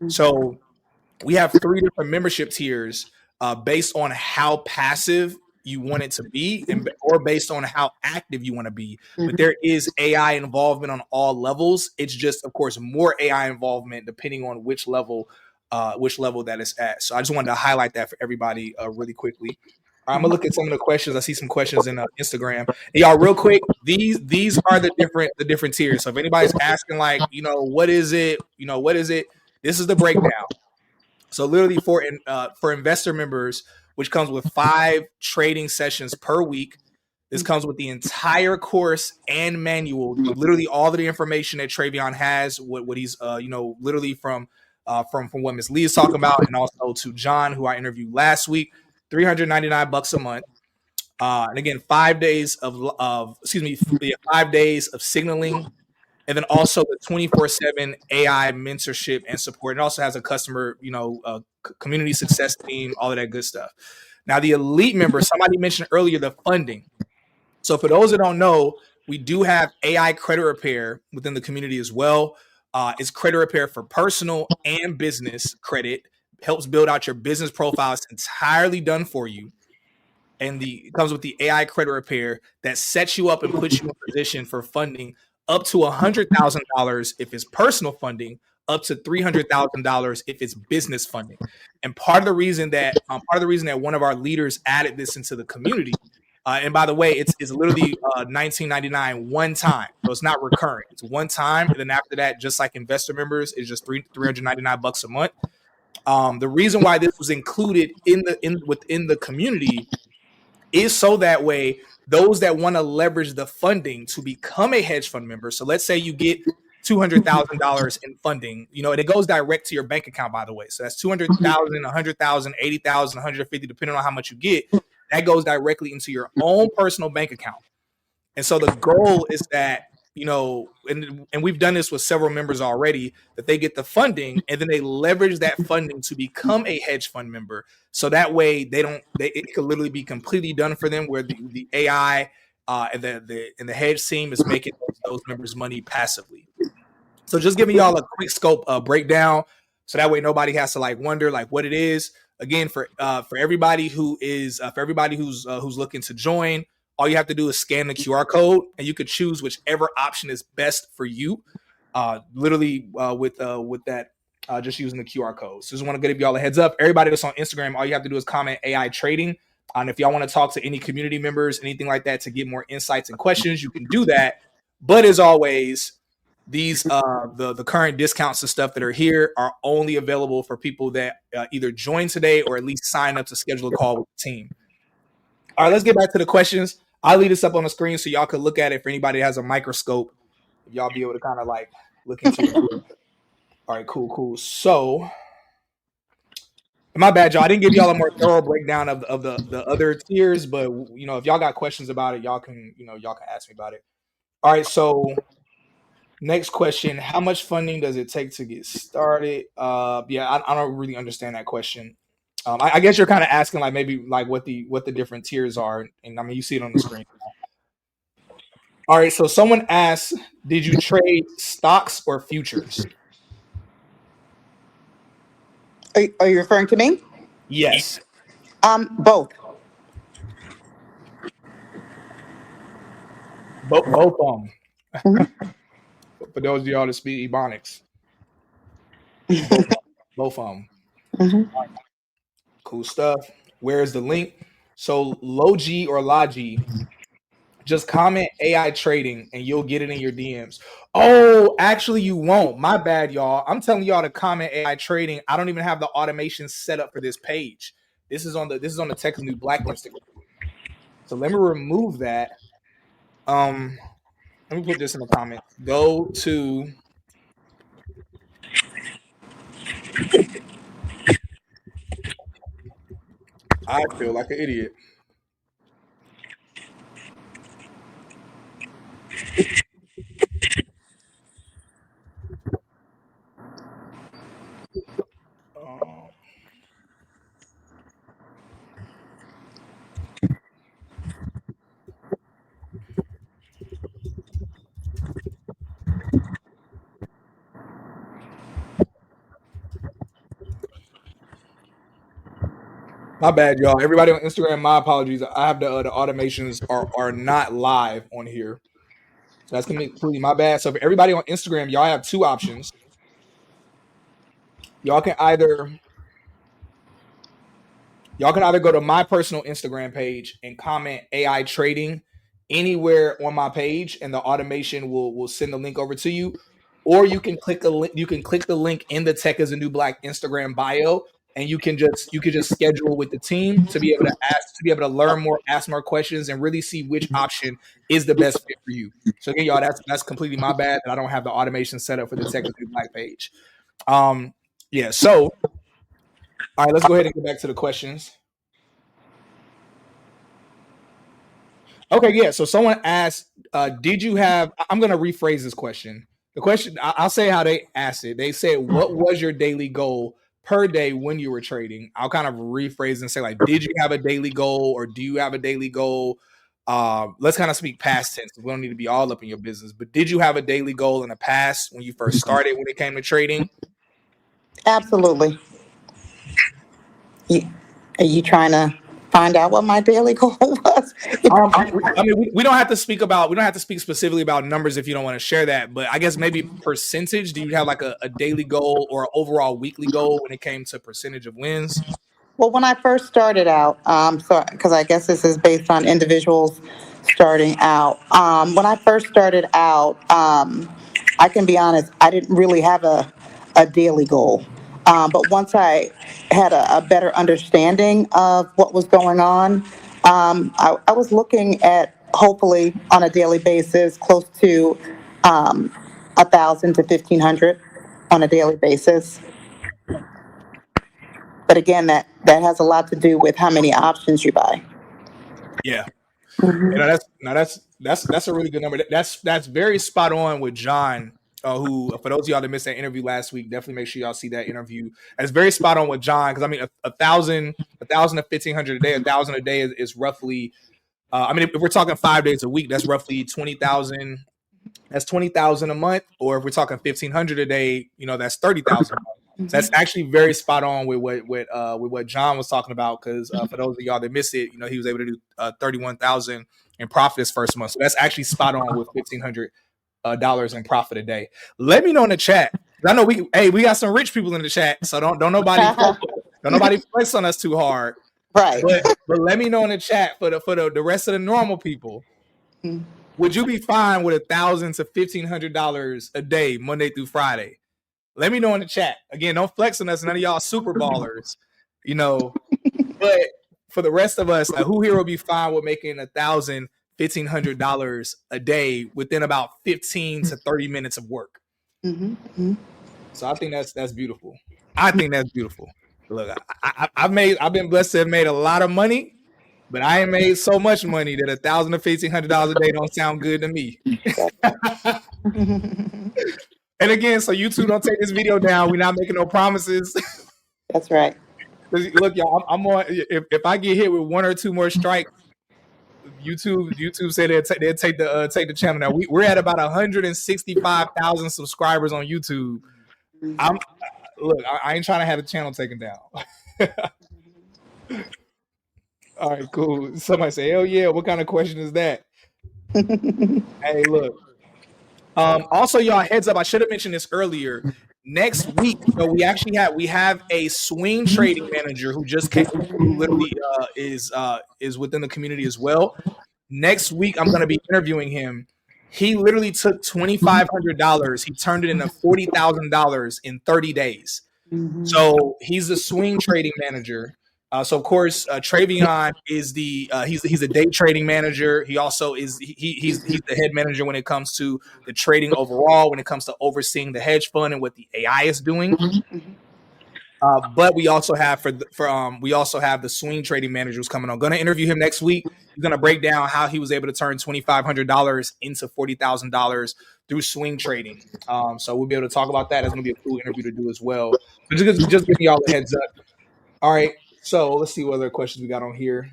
Speaker 1: So we have 3 different membership tiers based on how passive you want it to be, or based on how active you want to be. But there is AI involvement on all levels. It's just, of course, more AI involvement depending on which level that it's at. So I just wanted to highlight that for everybody really quickly. I'm gonna look at some of the questions. I see some questions in Instagram. And y'all, real quick, these are the different tiers. So if anybody's asking, like, what is it? What is it? This is the breakdown. So literally for investor members, which comes with 5 trading sessions per week. This comes with the entire course and manual, literally all of the information that Travion has, what he's literally from what Ms. Lee is talking about, and also to John, who I interviewed last week. $399 a month. And again, 5 days of 5 days of signaling, and then also the 24/7 AI mentorship and support. It also has a customer, community success team, all of that good stuff. Now, the elite members, somebody mentioned earlier the funding. So for those that don't know, we do have AI credit repair within the community as well. It's credit repair for personal and business credit, helps build out your business profile. It's entirely done for you. And it comes with the AI credit repair that sets you up and puts you in position for funding up to $100,000 if it's personal funding, up to $300,000 if it's business funding. And part of the reason that one of our leaders added this into the community, and by the way, it's literally $19.99 one time, so it's not recurring. It's one time, and then after that, just like investor members, it's just $399 a month. The reason why this was included within the community is so that way those that want to leverage the funding to become a hedge fund member. So let's say you get $200,000 in funding, and it goes direct to your bank account, by the way. So that's 200,000, 100,000, 80,000, 150, depending on how much you get. That goes directly into your own personal bank account. And so the goal is that, and we've done this with several members already, that they get the funding and then they leverage that funding to become a hedge fund member. So that way it could literally be completely done for them, where the AI and the hedge team is making those members money passively. So just giving y'all a quick scope breakdown, so that way nobody has to wonder what it is. Again, for everybody who's looking to join, all you have to do is scan the QR code, and you could choose whichever option is best for you. Literally with that, just using the QR code. So just want to give y'all a heads up. Everybody that's on Instagram, all you have to do is comment AI trading. And if y'all want to talk to any community members, anything like that, to get more insights and questions, you can do that. But as always, these the current discounts and stuff that are here are only available for people that either join today or at least sign up to schedule a call with the team. All right, let's get back to the questions. I'll leave this up on the screen so y'all can look at it. For anybody that has a microscope, y'all be able to kind of look into it. All right, cool. So, my bad, y'all. I didn't give y'all a more thorough breakdown of the other tiers, but if y'all got questions about it, y'all can ask me about it. All right, so next question: how much funding does it take to get started? Yeah, I don't really understand that question. I guess you're kind of asking maybe what the different tiers are, and I mean you see it on the screen. All right, so someone asked, did you trade stocks or futures?
Speaker 2: Are you referring to me?
Speaker 1: Yes.
Speaker 2: Both.
Speaker 1: Both of them.
Speaker 2: Mm-hmm.
Speaker 1: For those of y'all that speak Ebonics. Both of them.
Speaker 2: Mm-hmm.
Speaker 1: Cool stuff. Where's the link? So Logi or Logi, just comment AI trading and you'll get it in your DMs. Oh, actually you won't. My bad, y'all. I'm telling y'all to comment AI trading. I don't even have the automation set up for this page. This is on the Tech New Black Instagram. So let me remove that. Let me put this in the comments. Go to I feel like an idiot. Um, My bad, y'all. Everybody on Instagram, my apologies. I have the automations are not live on here. So that's completely my bad. So for everybody on Instagram, y'all have two options. Y'all can either go to my personal Instagram page and comment AI trading anywhere on my page, and the automation will send the link over to you. Or you can click the link. You can click the link in the Tech is a New Black Instagram bio, and you can just schedule with the team to be able to learn more, ask more questions, and really see which option is the best fit for you. So again, y'all, that's completely my bad that I don't have the automation set up for the Tech is a New Black page. Yeah. So all right, let's go ahead and get back to the questions. Okay, yeah. So someone asked, did you have? I'm going to rephrase this question. The question, I'll say how they asked it. They said, what was your daily goal per day when you were trading? I'll kind of rephrase and say, did you have a daily goal, or do you have a daily goal? Let's kind of speak past tense. We don't need to be all up in your business, but did you have a daily goal in the past when you first started when it came to trading?
Speaker 2: Absolutely. Are you trying to find out what my daily goal was?
Speaker 1: I mean, we don't have to speak specifically about numbers if you don't want to share that. But I guess maybe percentage. Do you have a daily goal or an overall weekly goal when it came to percentage of wins?
Speaker 2: Well, when I first started out, so because I guess this is based on individuals starting out. When I first started out, I can be honest, I didn't really have a daily goal. But once I had a better understanding of what was going on, I was looking at hopefully on a daily basis close to 1,000 to 1,500 on a daily basis. But again, that has a lot to do with how many options you buy.
Speaker 1: Yeah. You
Speaker 2: Mm-hmm.
Speaker 1: know, that's a really good number. That's very spot on with John. Who, for those of y'all that missed that interview last week, definitely make sure y'all see that interview. That's very spot on with John, because I mean, a thousand to 1,500 a day, 1,000 a day is roughly. I mean, if we're talking 5 days a week, that's roughly 20,000. That's 20,000 a month. Or if we're talking 1,500 a day, that's 30,000 a month. So that's actually very spot on with what John was talking about. Because for those of y'all that missed it, he was able to do 31,000 in profit his first month. So that's actually spot on with $1,500 in profit a day. Let me know in the chat. I know we got some rich people in the chat, so don't nobody flex on us too hard.
Speaker 2: Right.
Speaker 1: But let me know in the chat for the rest of the normal people. Would you be fine with $1,000 to $1,500 a day, Monday through Friday? Let me know in the chat. Again, don't flex on us, none of y'all super ballers, But for the rest of us, like, who here will be fine with making $1,000, $1,500 a day within about 15 to 30 minutes of work?
Speaker 2: Mm-hmm.
Speaker 1: So I think that's beautiful. I think that's beautiful. Look, I've been blessed to have made a lot of money, but I ain't made so much money that $1,000 to $1,500 a day don't sound good to me. And again, so YouTube don't take this video down. We're not making no promises.
Speaker 2: That's right.
Speaker 1: Look, y'all, I'm on. If I get hit with one or two more strikes, YouTube say they'll take the channel. Now we're at about 165,000 subscribers on YouTube. I ain't trying to have the channel taken down. All right, cool. Somebody say, hell yeah, what kind of question is that? Hey, look. Also, y'all, heads up, I should have mentioned this earlier. Next week, we have a swing trading manager who just came, who literally is within the community as well. Next week, I'm going to be interviewing him. He literally took $2,500. He turned it into $40,000 in 30 days. So he's a swing trading manager. So of course, Travion is he's a day trading manager. He also he's the head manager when it comes to the trading overall, when it comes to overseeing the hedge fund and what the AI is doing. But we also have we also have the swing trading manager who's coming on. Going to interview him next week. He's going to break down how he was able to turn $2,500 into $40,000 through swing trading. So we'll be able to talk about that. It's going to be a cool interview to do as well. But just giving y'all a heads up. All right. So let's see what other questions we got on here.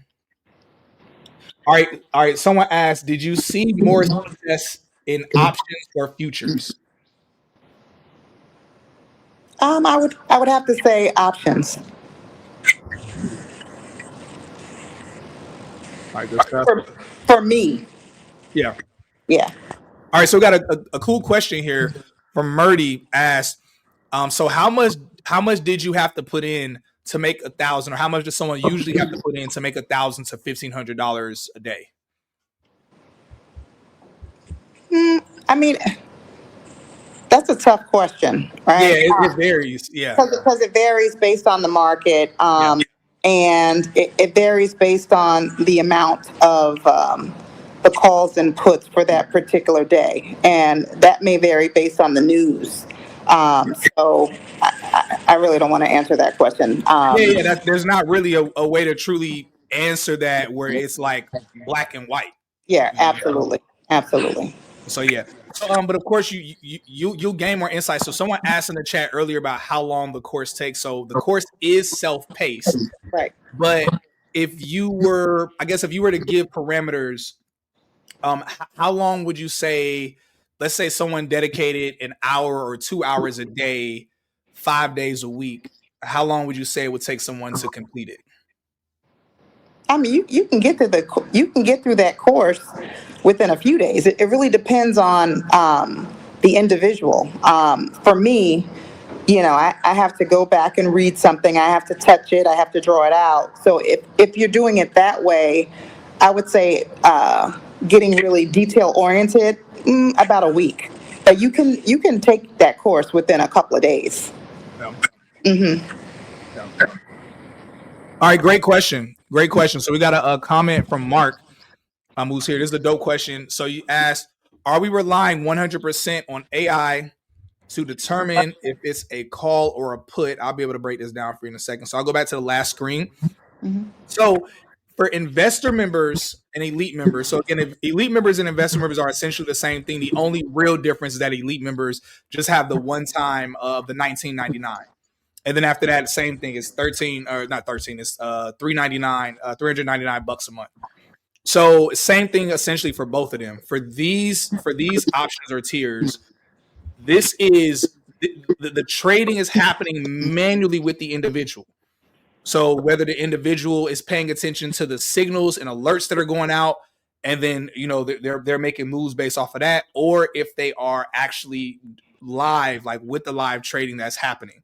Speaker 1: All right. Someone asked, did you see more success in options or futures?
Speaker 2: I would have to say options.
Speaker 1: All right, good stuff.
Speaker 2: For me.
Speaker 1: Yeah.
Speaker 2: Yeah.
Speaker 1: All right, so we got a cool question here from Murdy. Asked, so how much did you have to put in to make 1,000, or how much does someone usually have to put in to make $1,000 to $1,500 a day?
Speaker 2: I mean, that's a tough question,
Speaker 1: Yeah,
Speaker 2: right?
Speaker 1: it varies. Yeah,
Speaker 2: Because it varies based on the market,
Speaker 1: yeah,
Speaker 2: and it varies based on the amount of the calls and puts for that particular day, and that may vary based on the news. So I really don't want to answer that question.
Speaker 1: yeah. There's not really a way to truly answer that where it's like black and white.
Speaker 2: Yeah,
Speaker 1: So,
Speaker 2: absolutely, absolutely.
Speaker 1: so yeah. So, but of course you'll gain more insight. So someone asked in the chat earlier about how long the course takes. So the course is self-paced,
Speaker 2: Right.
Speaker 1: but if you were to give parameters, how long would you say? Let's say someone dedicated an hour or 2 hours a day, 5 days a week. How long would you say it would take someone to complete it?
Speaker 2: I mean, you can get to you can get through that course within a few days. It really depends on the individual. For me, I have to go back and read something. I have to touch it. I have to draw it out. So if you're doing it that way, I would say getting really detail oriented, about a week. But you can take that course within a couple of days.
Speaker 1: Yeah.
Speaker 2: Mm-hmm.
Speaker 1: Yeah. All right, great question. So we got a comment from Mark, who's here. This is a dope question. So you asked, Are we relying 100% on AI to determine if it's a call or a put? I'll be able to break this down for you in a second. So I'll go back to the last screen.
Speaker 2: Mhm.
Speaker 1: So for investor members and elite members, so again, if elite members and investor members are essentially the same thing. The only real difference is that elite members just have the one time of the 1999. And then after that, same thing is 13 or not 13, it's 399, 399 bucks a month. So same thing essentially for both of them. For these options or tiers, this is the trading is happening manually with the individual. So whether the individual is paying attention to the signals and alerts that are going out, and then they're making moves based off of that, or if they are actually live, like with the live trading that's happening.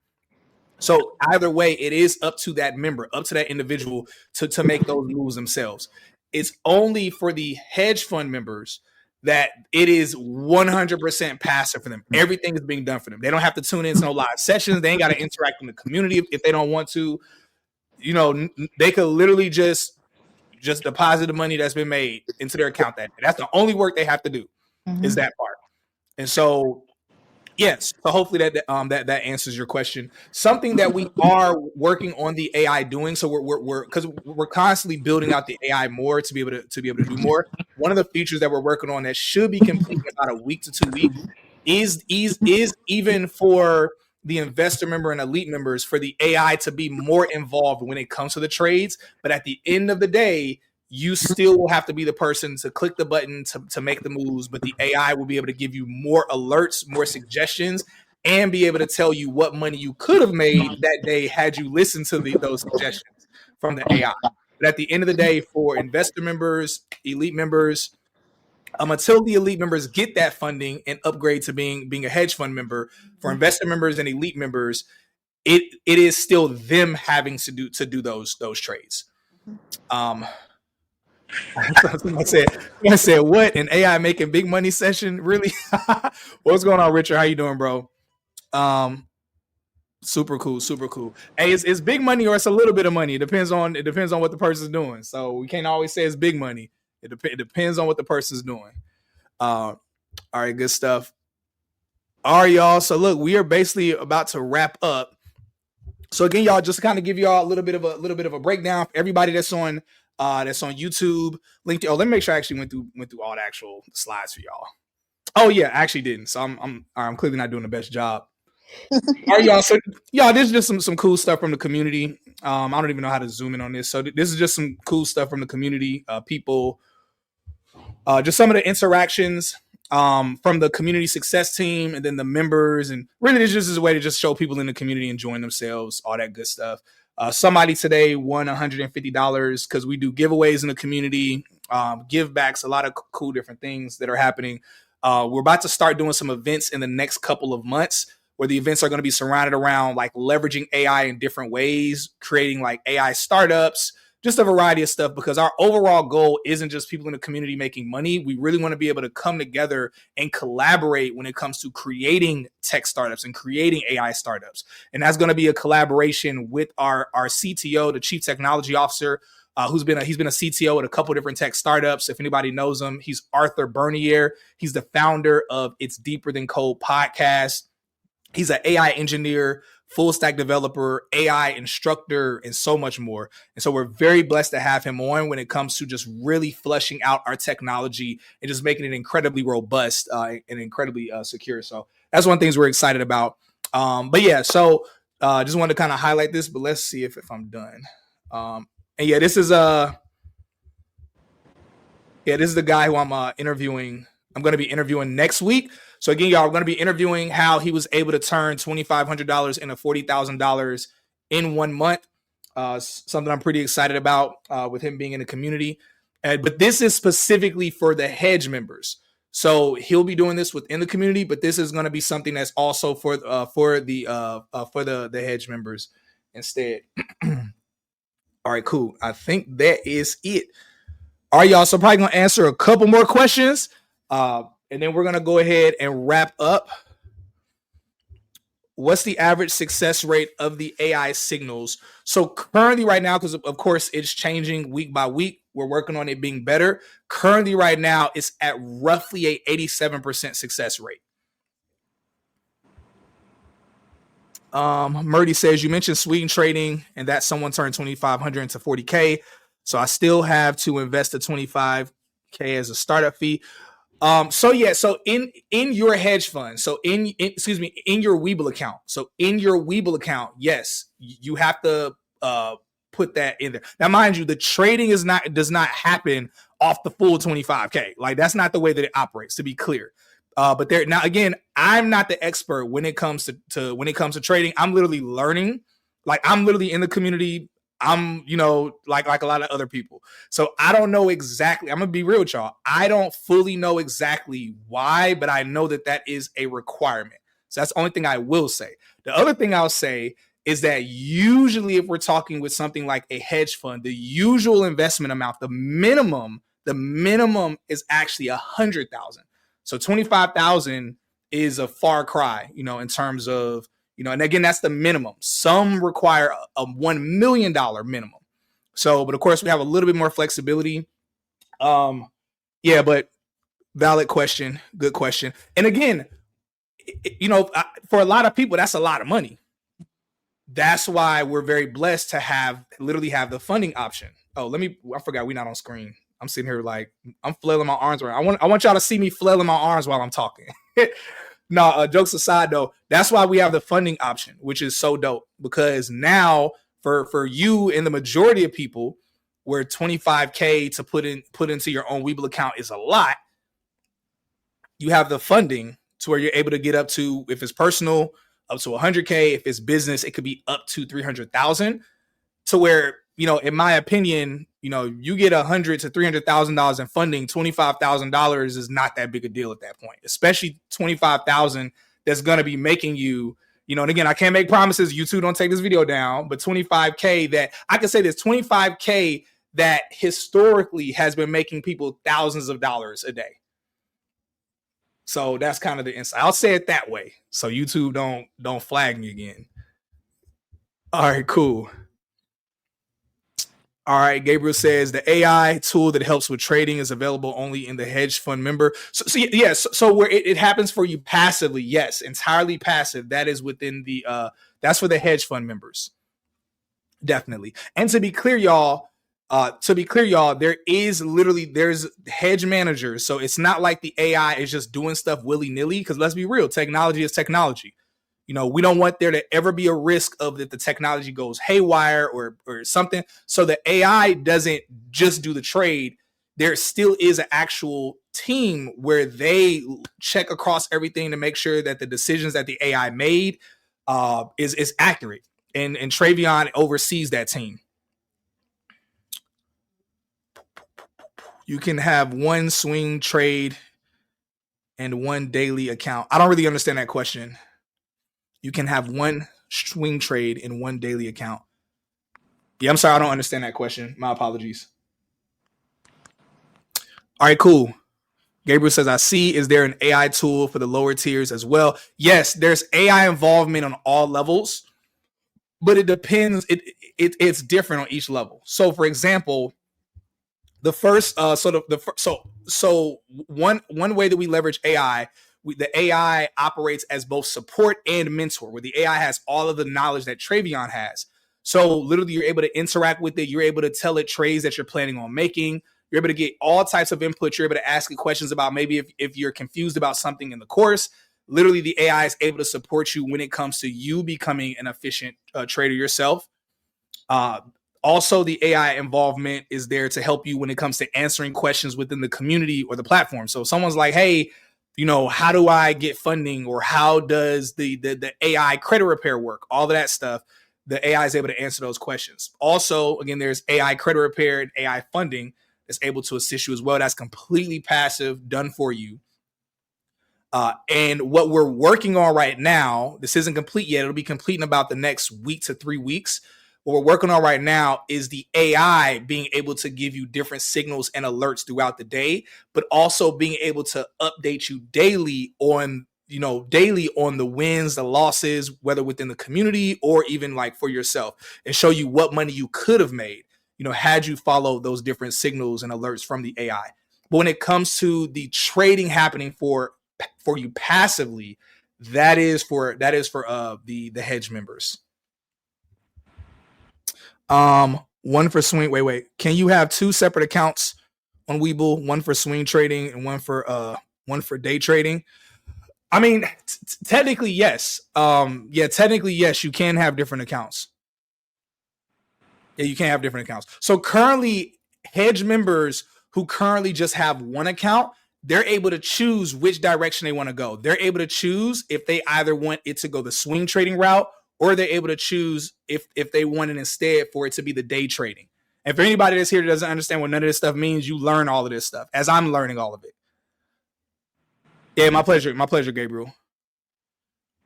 Speaker 1: So either way, it is up to that member, up to that individual to make those moves themselves. It's only for the hedge fund members that it is 100% passive for them. Everything is being done for them. They don't have to tune into no live sessions. They ain't got to interact in the community if they don't want to. They could literally just deposit the money that's been made into their account. That's the only work they have to do is that part. And so yes, so hopefully that answers your question. Something that we are working on the AI doing, so we're because we're constantly building out the AI more to be able to do more. One of the features that we're working on that should be complete in about a week to 2 weeks is even for the investor member and elite members, for the AI to be more involved when it comes to the trades. But at the end of the day, you still will have to be the person to click the button to make the moves, but the AI will be able to give you more alerts, more suggestions, and be able to tell you what money you could have made that day had you listened to those suggestions from the AI. But at the end of the day, for investor members, elite members, until the elite members get that funding and upgrade to being a hedge fund member, for investor members and elite members, it is still them having to do those trades. I said, what? An AI making big money session? Really? What's going on, Richard? How you doing, bro? Um, super cool, super cool. Hey, it's big money or it's a little bit of money. It depends on what the person's doing. So we can't always say it's big money. It depends on what the person's doing. All right, good stuff. All right, y'all. So look, we are basically about to wrap up. So again, y'all, just to kind of give y'all a little bit of a breakdown for everybody that's on YouTube, LinkedIn. Oh, let me make sure I actually went through all the actual slides for y'all. Oh yeah, I actually didn't. So I'm clearly not doing the best job. All right, y'all. So y'all, this is just some cool stuff from the community. I don't even know how to zoom in on this. So this is just some cool stuff from the community. People, just some of the interactions from the community success team, and then the members, and really this just is a way to just show people in the community enjoying themselves, all that good stuff. Somebody today won $150 because we do giveaways in the community, give backs, a lot of cool different things that are happening. We're about to start doing some events in the next couple of months, where the events are going to be surrounded around like leveraging AI in different ways, creating like AI startups, just a variety of stuff, because our overall goal isn't just people in the community making money. We really want to be able to come together and collaborate when it comes to creating tech startups and creating AI startups. And that's going to be a collaboration with our CTO, the Chief Technology Officer, he's been a CTO at a couple different tech startups. If anybody knows him, he's Arthur Bernier. He's the founder of It's Deeper Than Code podcast. He's an AI engineer, full stack developer, AI instructor, and so much more. And so we're very blessed to have him on when it comes to just really fleshing out our technology and just making it incredibly robust and incredibly secure. So that's one of the things we're excited about. But yeah, so just wanted to kind of highlight this, but let's see if I'm done. And yeah, this is the guy who I'm interviewing. I'm going to be interviewing next week. So again, y'all, we're going to be interviewing how he was able to turn $2,500 into $40,000 in 1 month. Something I'm pretty excited about with him being in the community. But this is specifically for the hedge members. So he'll be doing this within the community, but this is going to be something that's also for the hedge members instead. All right, cool. I think that is it. All right, y'all. So I'm probably going to answer a couple more questions. And then we're going to go ahead and wrap up. What's the average success rate of the AI signals? So currently right now, because of course it's changing week by week, We're working on it being better. Currently, right now, it's at roughly a 87% success rate. Murdy says, you mentioned swing trading and that someone turned 2,500 into 40K. So I still have to invest the 25K as a startup fee. So in your hedge fund, in your Webull account. So in your Webull account, yes, you have to put that in there. Now, mind you, the trading does not happen off the full 25K. Like, that's not the way that it operates, to be clear. But there now, again, I'm not the expert when it comes to trading. I'm literally learning. Like, I'm literally in the community. I'm, like a lot of other people. So I don't know exactly. I'm gonna be real with y'all. I don't fully know exactly why, but I know that is a requirement. So that's the only thing I will say. The other thing I'll say is that usually, if we're talking with something like a hedge fund, the usual investment amount, the minimum is actually 100,000. So 25,000 is a far cry, in terms of, and again, that's the minimum. Some require a $1 million minimum. So, but of course, we have a little bit more flexibility. But valid question, good question. And again, for a lot of people, that's a lot of money. That's why we're very blessed to literally have the funding option. Oh, I forgot we're not on screen. I'm sitting here like I'm flailing my arms around. I want y'all to see me flailing my arms while I'm talking. No, jokes aside though, that's why we have the funding option, which is so dope, because now for you and the majority of people, where 25K to put into your own Webull account is a lot, you have the funding to where you're able to get up to, if it's personal, up to 100K. If it's business, it could be up to 300,000. To where, in my opinion, you get $100,000 to $300,000 in funding. $25,000 is not that big a deal at that point, especially 25,000 that's going to be making you, and again, I can't make promises. You two don't take this video down, but 25K that I can say this 25K that historically has been making people thousands of dollars a day. So that's kind of the insight. I'll say it that way, so YouTube don't flag me again. All right, cool. All right, Gabriel says the AI tool that helps with trading is available only in the hedge fund member. So where it happens for you passively, yes, entirely passive. That is within the that's for the hedge fund members, definitely. And to be clear, y'all, there's hedge managers. So it's not like the AI is just doing stuff willy nilly. Because let's be real, technology is technology. We don't want there to ever be a risk of that the technology goes haywire or something. So the AI doesn't just do the trade. There still is an actual team where they check across everything to make sure that the decisions that the AI made is accurate. And Travion oversees that team. You can have one swing trade and one daily account. I don't really understand that question. You can have one swing trade in one daily account. Yeah, I'm sorry. I don't understand that question. My apologies. All right, cool. Gabriel says, I see. Is there an AI tool for the lower tiers as well? Yes, there's AI involvement on all levels, but it depends. It's different on each level. So, for example, the first, one way that we leverage AI, the AI operates as both support and mentor, where the AI has all of the knowledge that Travion has. So literally, you're able to interact with it. You're able to tell it trades that you're planning on making. You're able to get all types of input. You're able to ask it questions about maybe if you're confused about something in the course. Literally, the AI is able to support you when it comes to you becoming an efficient trader yourself. Also, the AI involvement is there to help you when it comes to answering questions within the community or the platform. So if someone's like, hey, how do I get funding, or how does the AI credit repair work? All of that stuff, the AI is able to answer those questions. Also, again, there's AI credit repair and AI funding that's able to assist you as well. That's completely passive, done for you. And what we're working on right now, this isn't complete yet. It'll be complete in about the next week to 3 weeks. What we're working on right now is the AI being able to give you different signals and alerts throughout the day, but also being able to update you daily on the wins, the losses, whether within the community or even like for yourself, and show you what money you could have made. had you follow those different signals and alerts from the AI. But when it comes to the trading happening for you passively, that is for the hedge members. One for swing. Wait. Can you have two separate accounts on Webull? One for swing trading and one for day trading. I mean, technically yes. Technically yes. You can have different accounts. Yeah, you can have different accounts. So currently, hedge members who currently just have one account, they're able to choose which direction they want to go. They're able to choose if they either want it to go the swing trading route, or they're able to choose if they want it instead for it to be the day trading. And for anybody that's here that doesn't understand what none of this stuff means, you learn all of this stuff as I'm learning all of it. Yeah, my pleasure. My pleasure, Gabriel.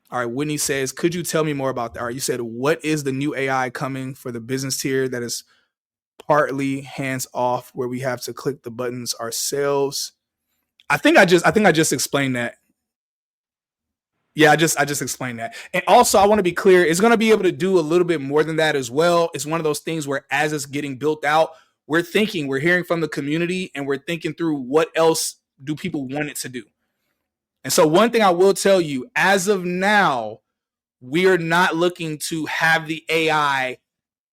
Speaker 1: All right, Whitney says, could you tell me more about that? All right, you said, what is the new AI coming for the business tier that is partly hands off, where we have to click the buttons ourselves? I think I just explained that. Yeah, I just explained that. And also, I want to be clear, it's going to be able to do a little bit more than that as well. It's one of those things where as it's getting built out, we're hearing from the community, and we're thinking through what else do people want it to do. And so one thing I will tell you, as of now, we are not looking to have the AI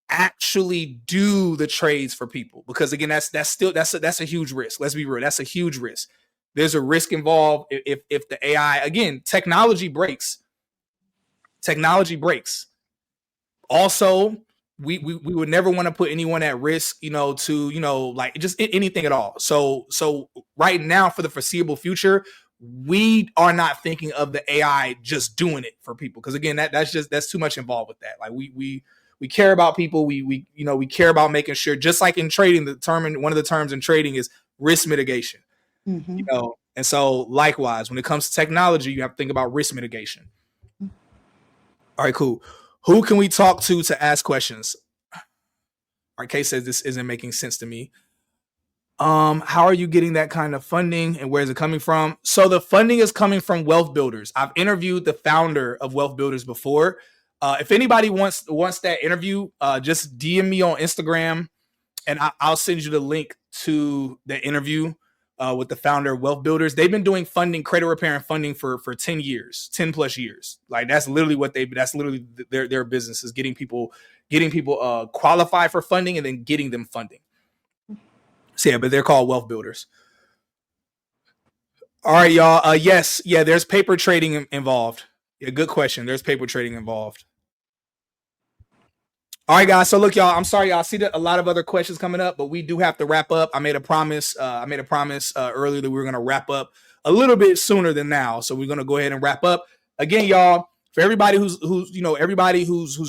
Speaker 1: actually do the trades for people, because again, that's a huge risk. Let's be real, that's a huge risk. There's a risk involved if the AI, again, technology breaks. Also, we would never want to put anyone at risk, to like just anything at all. So right now, for the foreseeable future, we are not thinking of the AI just doing it for people, because again, that's too much involved with that. Like we care about people. We care about making sure, just like in trading, one of the terms in trading is risk mitigation.
Speaker 2: Mm-hmm.
Speaker 1: And so likewise, when it comes to technology, you have to think about risk mitigation. All right, cool. Who can we talk to ask questions? RK says this isn't making sense to me. How are you getting that kind of funding, and where is it coming from? So the funding is coming from Wealth Builders. I've interviewed the founder of Wealth Builders before. If anybody wants that interview, just DM me on Instagram, and I'll send you the link to the interview with the founder of Wealth Builders. They've been doing funding, credit repair and funding for 10 plus years. Like that's literally their business, is getting people qualified for funding and then getting them funding. So yeah, but they're called Wealth Builders. All right, y'all. Yes, there's paper trading involved. Yeah, good question. There's paper trading involved. All right, guys. So look, y'all, I'm sorry, y'all. I see that a lot of other questions coming up, but we do have to wrap up. I made a promise earlier that we were going to wrap up a little bit sooner than now. So we're going to go ahead and wrap up. Again, y'all, for everybody who's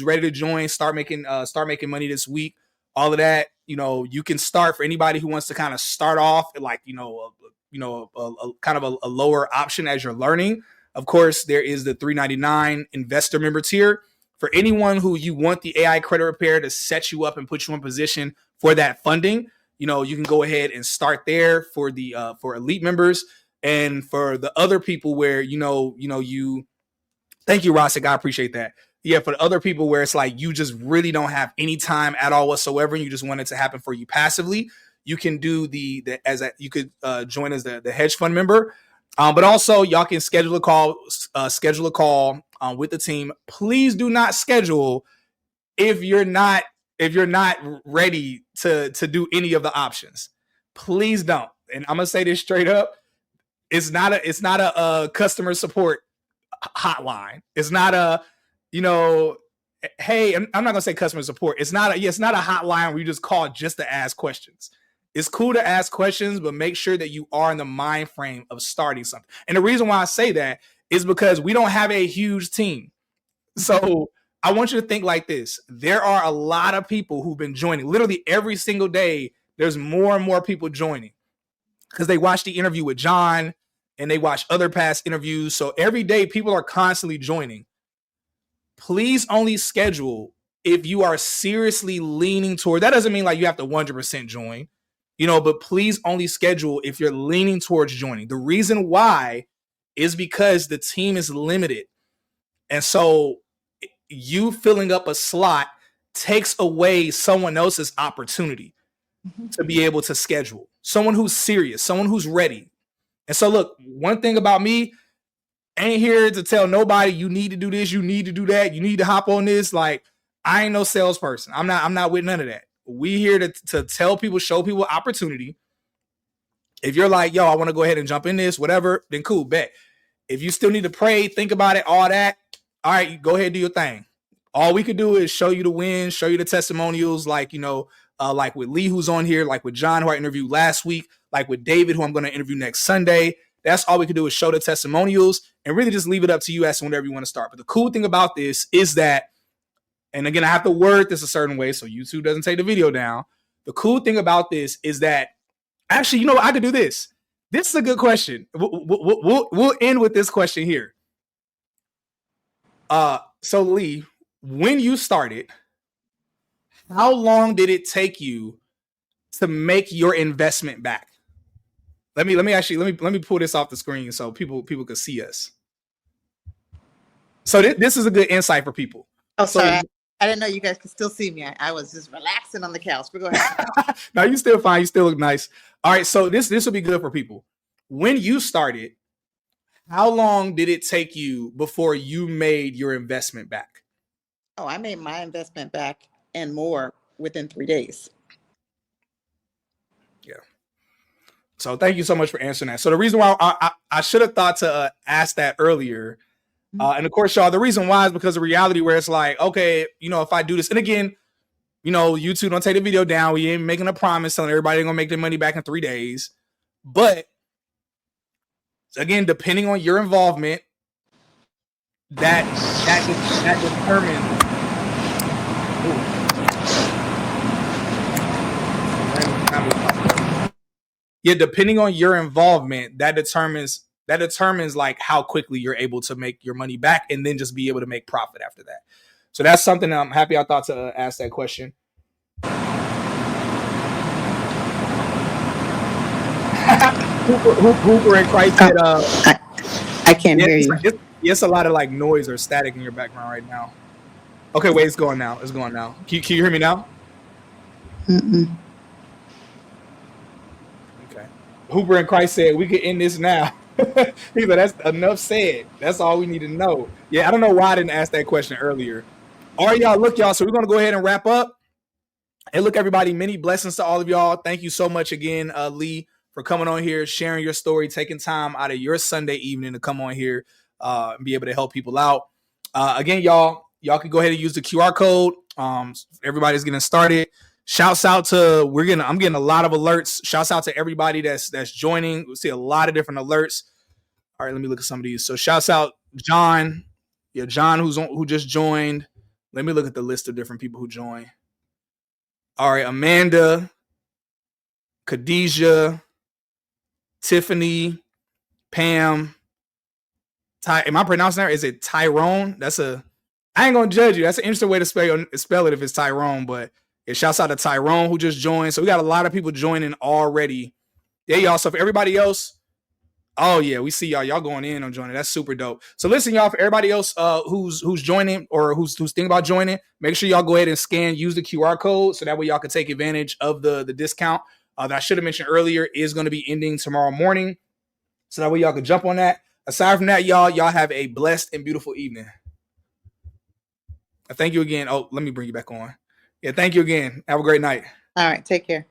Speaker 1: ready to join, start making money this week, all of that, you can start. For anybody who wants to kind of start off at like, a kind of a lower option as you're learning. Of course, there is the $3.99 investor member tier. For anyone who you want the AI credit repair to set you up and put you in position for that funding, you can go ahead and start there for the for elite members. And for the other people where thank you, Rosik, I appreciate that. Yeah, for the other people where it's like you just really don't have any time at all whatsoever, and you just want it to happen for you passively, you can do you could join as the hedge fund member. But also, y'all can schedule a call with the team. Please do not schedule if you're not ready to do any of the options. Please don't. And I'm gonna say this straight up: it's not a customer support hotline. It's not a hey, I'm not gonna say customer support. It's not a hotline where you just call just to ask questions. It's cool to ask questions, but make sure that you are in the mind frame of starting something. And the reason why I say that is because we don't have a huge team. So I want you to think like this. There are a lot of people who've been joining. Literally every single day, there's more and more people joining because they watch the interview with John and they watch other past interviews. So every day, people are constantly joining. Please only schedule if you are seriously leaning toward. That doesn't mean like you have to 100% join. But please only schedule if you're leaning towards joining. The reason why is because the team is limited. And so you filling up a slot takes away someone else's opportunity to be able to schedule. Someone who's serious, someone who's ready. And so look, one thing about me, ain't here to tell nobody you need to do this, you need to do that, you need to hop on this. Like, I ain't no salesperson. I'm not with none of that. We here to tell people, show people opportunity. If you're like, yo, I want to go ahead and jump in this, whatever, then cool, bet. If you still need to pray, think about it, all that, all right, go ahead, do your thing. All we could do is show you the wins, show you the testimonials, like, like with Lee, who's on here, like with John, who I interviewed last week, like with David, who I'm going to interview next Sunday. That's all we can do is show the testimonials and really just leave it up to you as to whenever you want to start. But the cool thing about this is that, and again, I have to word this a certain way so YouTube doesn't take the video down. The cool thing about this is that, actually, I could do this. This is a good question. We'll end with this question here. So Lee, when you started, how long did it take you to make your investment back? Let me pull this off the screen so people can see us. So this is a good insight for people.
Speaker 2: Oh, sorry. I didn't know you guys could still see me. I was just relaxing on the couch. But go ahead.
Speaker 1: No, you still fine. You still look nice. All right. So this will be good for people. When you started, how long did it take you before you made your investment back?
Speaker 2: Oh, I made my investment back and more within 3 days.
Speaker 1: Yeah. So thank you so much for answering that. So the reason why I should have thought to ask that earlier, and of course, y'all, the reason why is because of reality where it's like, okay, if I do this, and again, YouTube don't take the video down. We ain't making a promise telling everybody they're going to make their money back in 3 days. But again, depending on your involvement, that determines. Yeah, depending on your involvement, that determines like how quickly you're able to make your money back and then just be able to make profit after that. So that's something I'm happy I thought to ask that question. Hooper and Christ said,
Speaker 2: I can't hear you.
Speaker 1: It's a lot of like noise or static in your background right now. Okay, wait, it's going now. Can you hear me now?
Speaker 2: Mm-mm.
Speaker 1: Okay. Hooper and Christ said, we could end this now. He said, that's enough said. That's all we need to know. Yeah, I don't know why I didn't ask that question earlier. All right, y'all. Look, y'all. So we're going to go ahead and wrap up. And look, everybody, many blessings to all of y'all. Thank you so much again, Lee, for coming on here, sharing your story, taking time out of your Sunday evening to come on here and be able to help people out. Again, y'all can go ahead and use the QR code. Everybody's getting started. Shouts out to I'm getting a lot of alerts. Shouts out to everybody that's joining. We see a lot of different alerts. All right, let me look at some of these. So shouts out John. Yeah, John who just joined. Let me look at the list of different people who joined. All right, Amanda, Khadijah, Tiffany, Pam. Am I pronouncing that? Is it Tyrone? I ain't gonna judge you. That's an interesting way to spell it if it's Tyrone, but it shouts out to Tyrone who just joined. So we got a lot of people joining already. Yeah, y'all. So for everybody else, oh yeah, we see y'all. Y'all going in on joining. That's super dope. So listen, y'all, for everybody else who's joining or who's thinking about joining, make sure y'all go ahead and use the QR code so that way y'all can take advantage of the discount that I should have mentioned earlier is going to be ending tomorrow morning. So that way y'all can jump on that. Aside from that, y'all have a blessed and beautiful evening. Thank you again. Oh, let me bring you back on. Yeah, thank you again. Have a great night.
Speaker 2: All right, take care.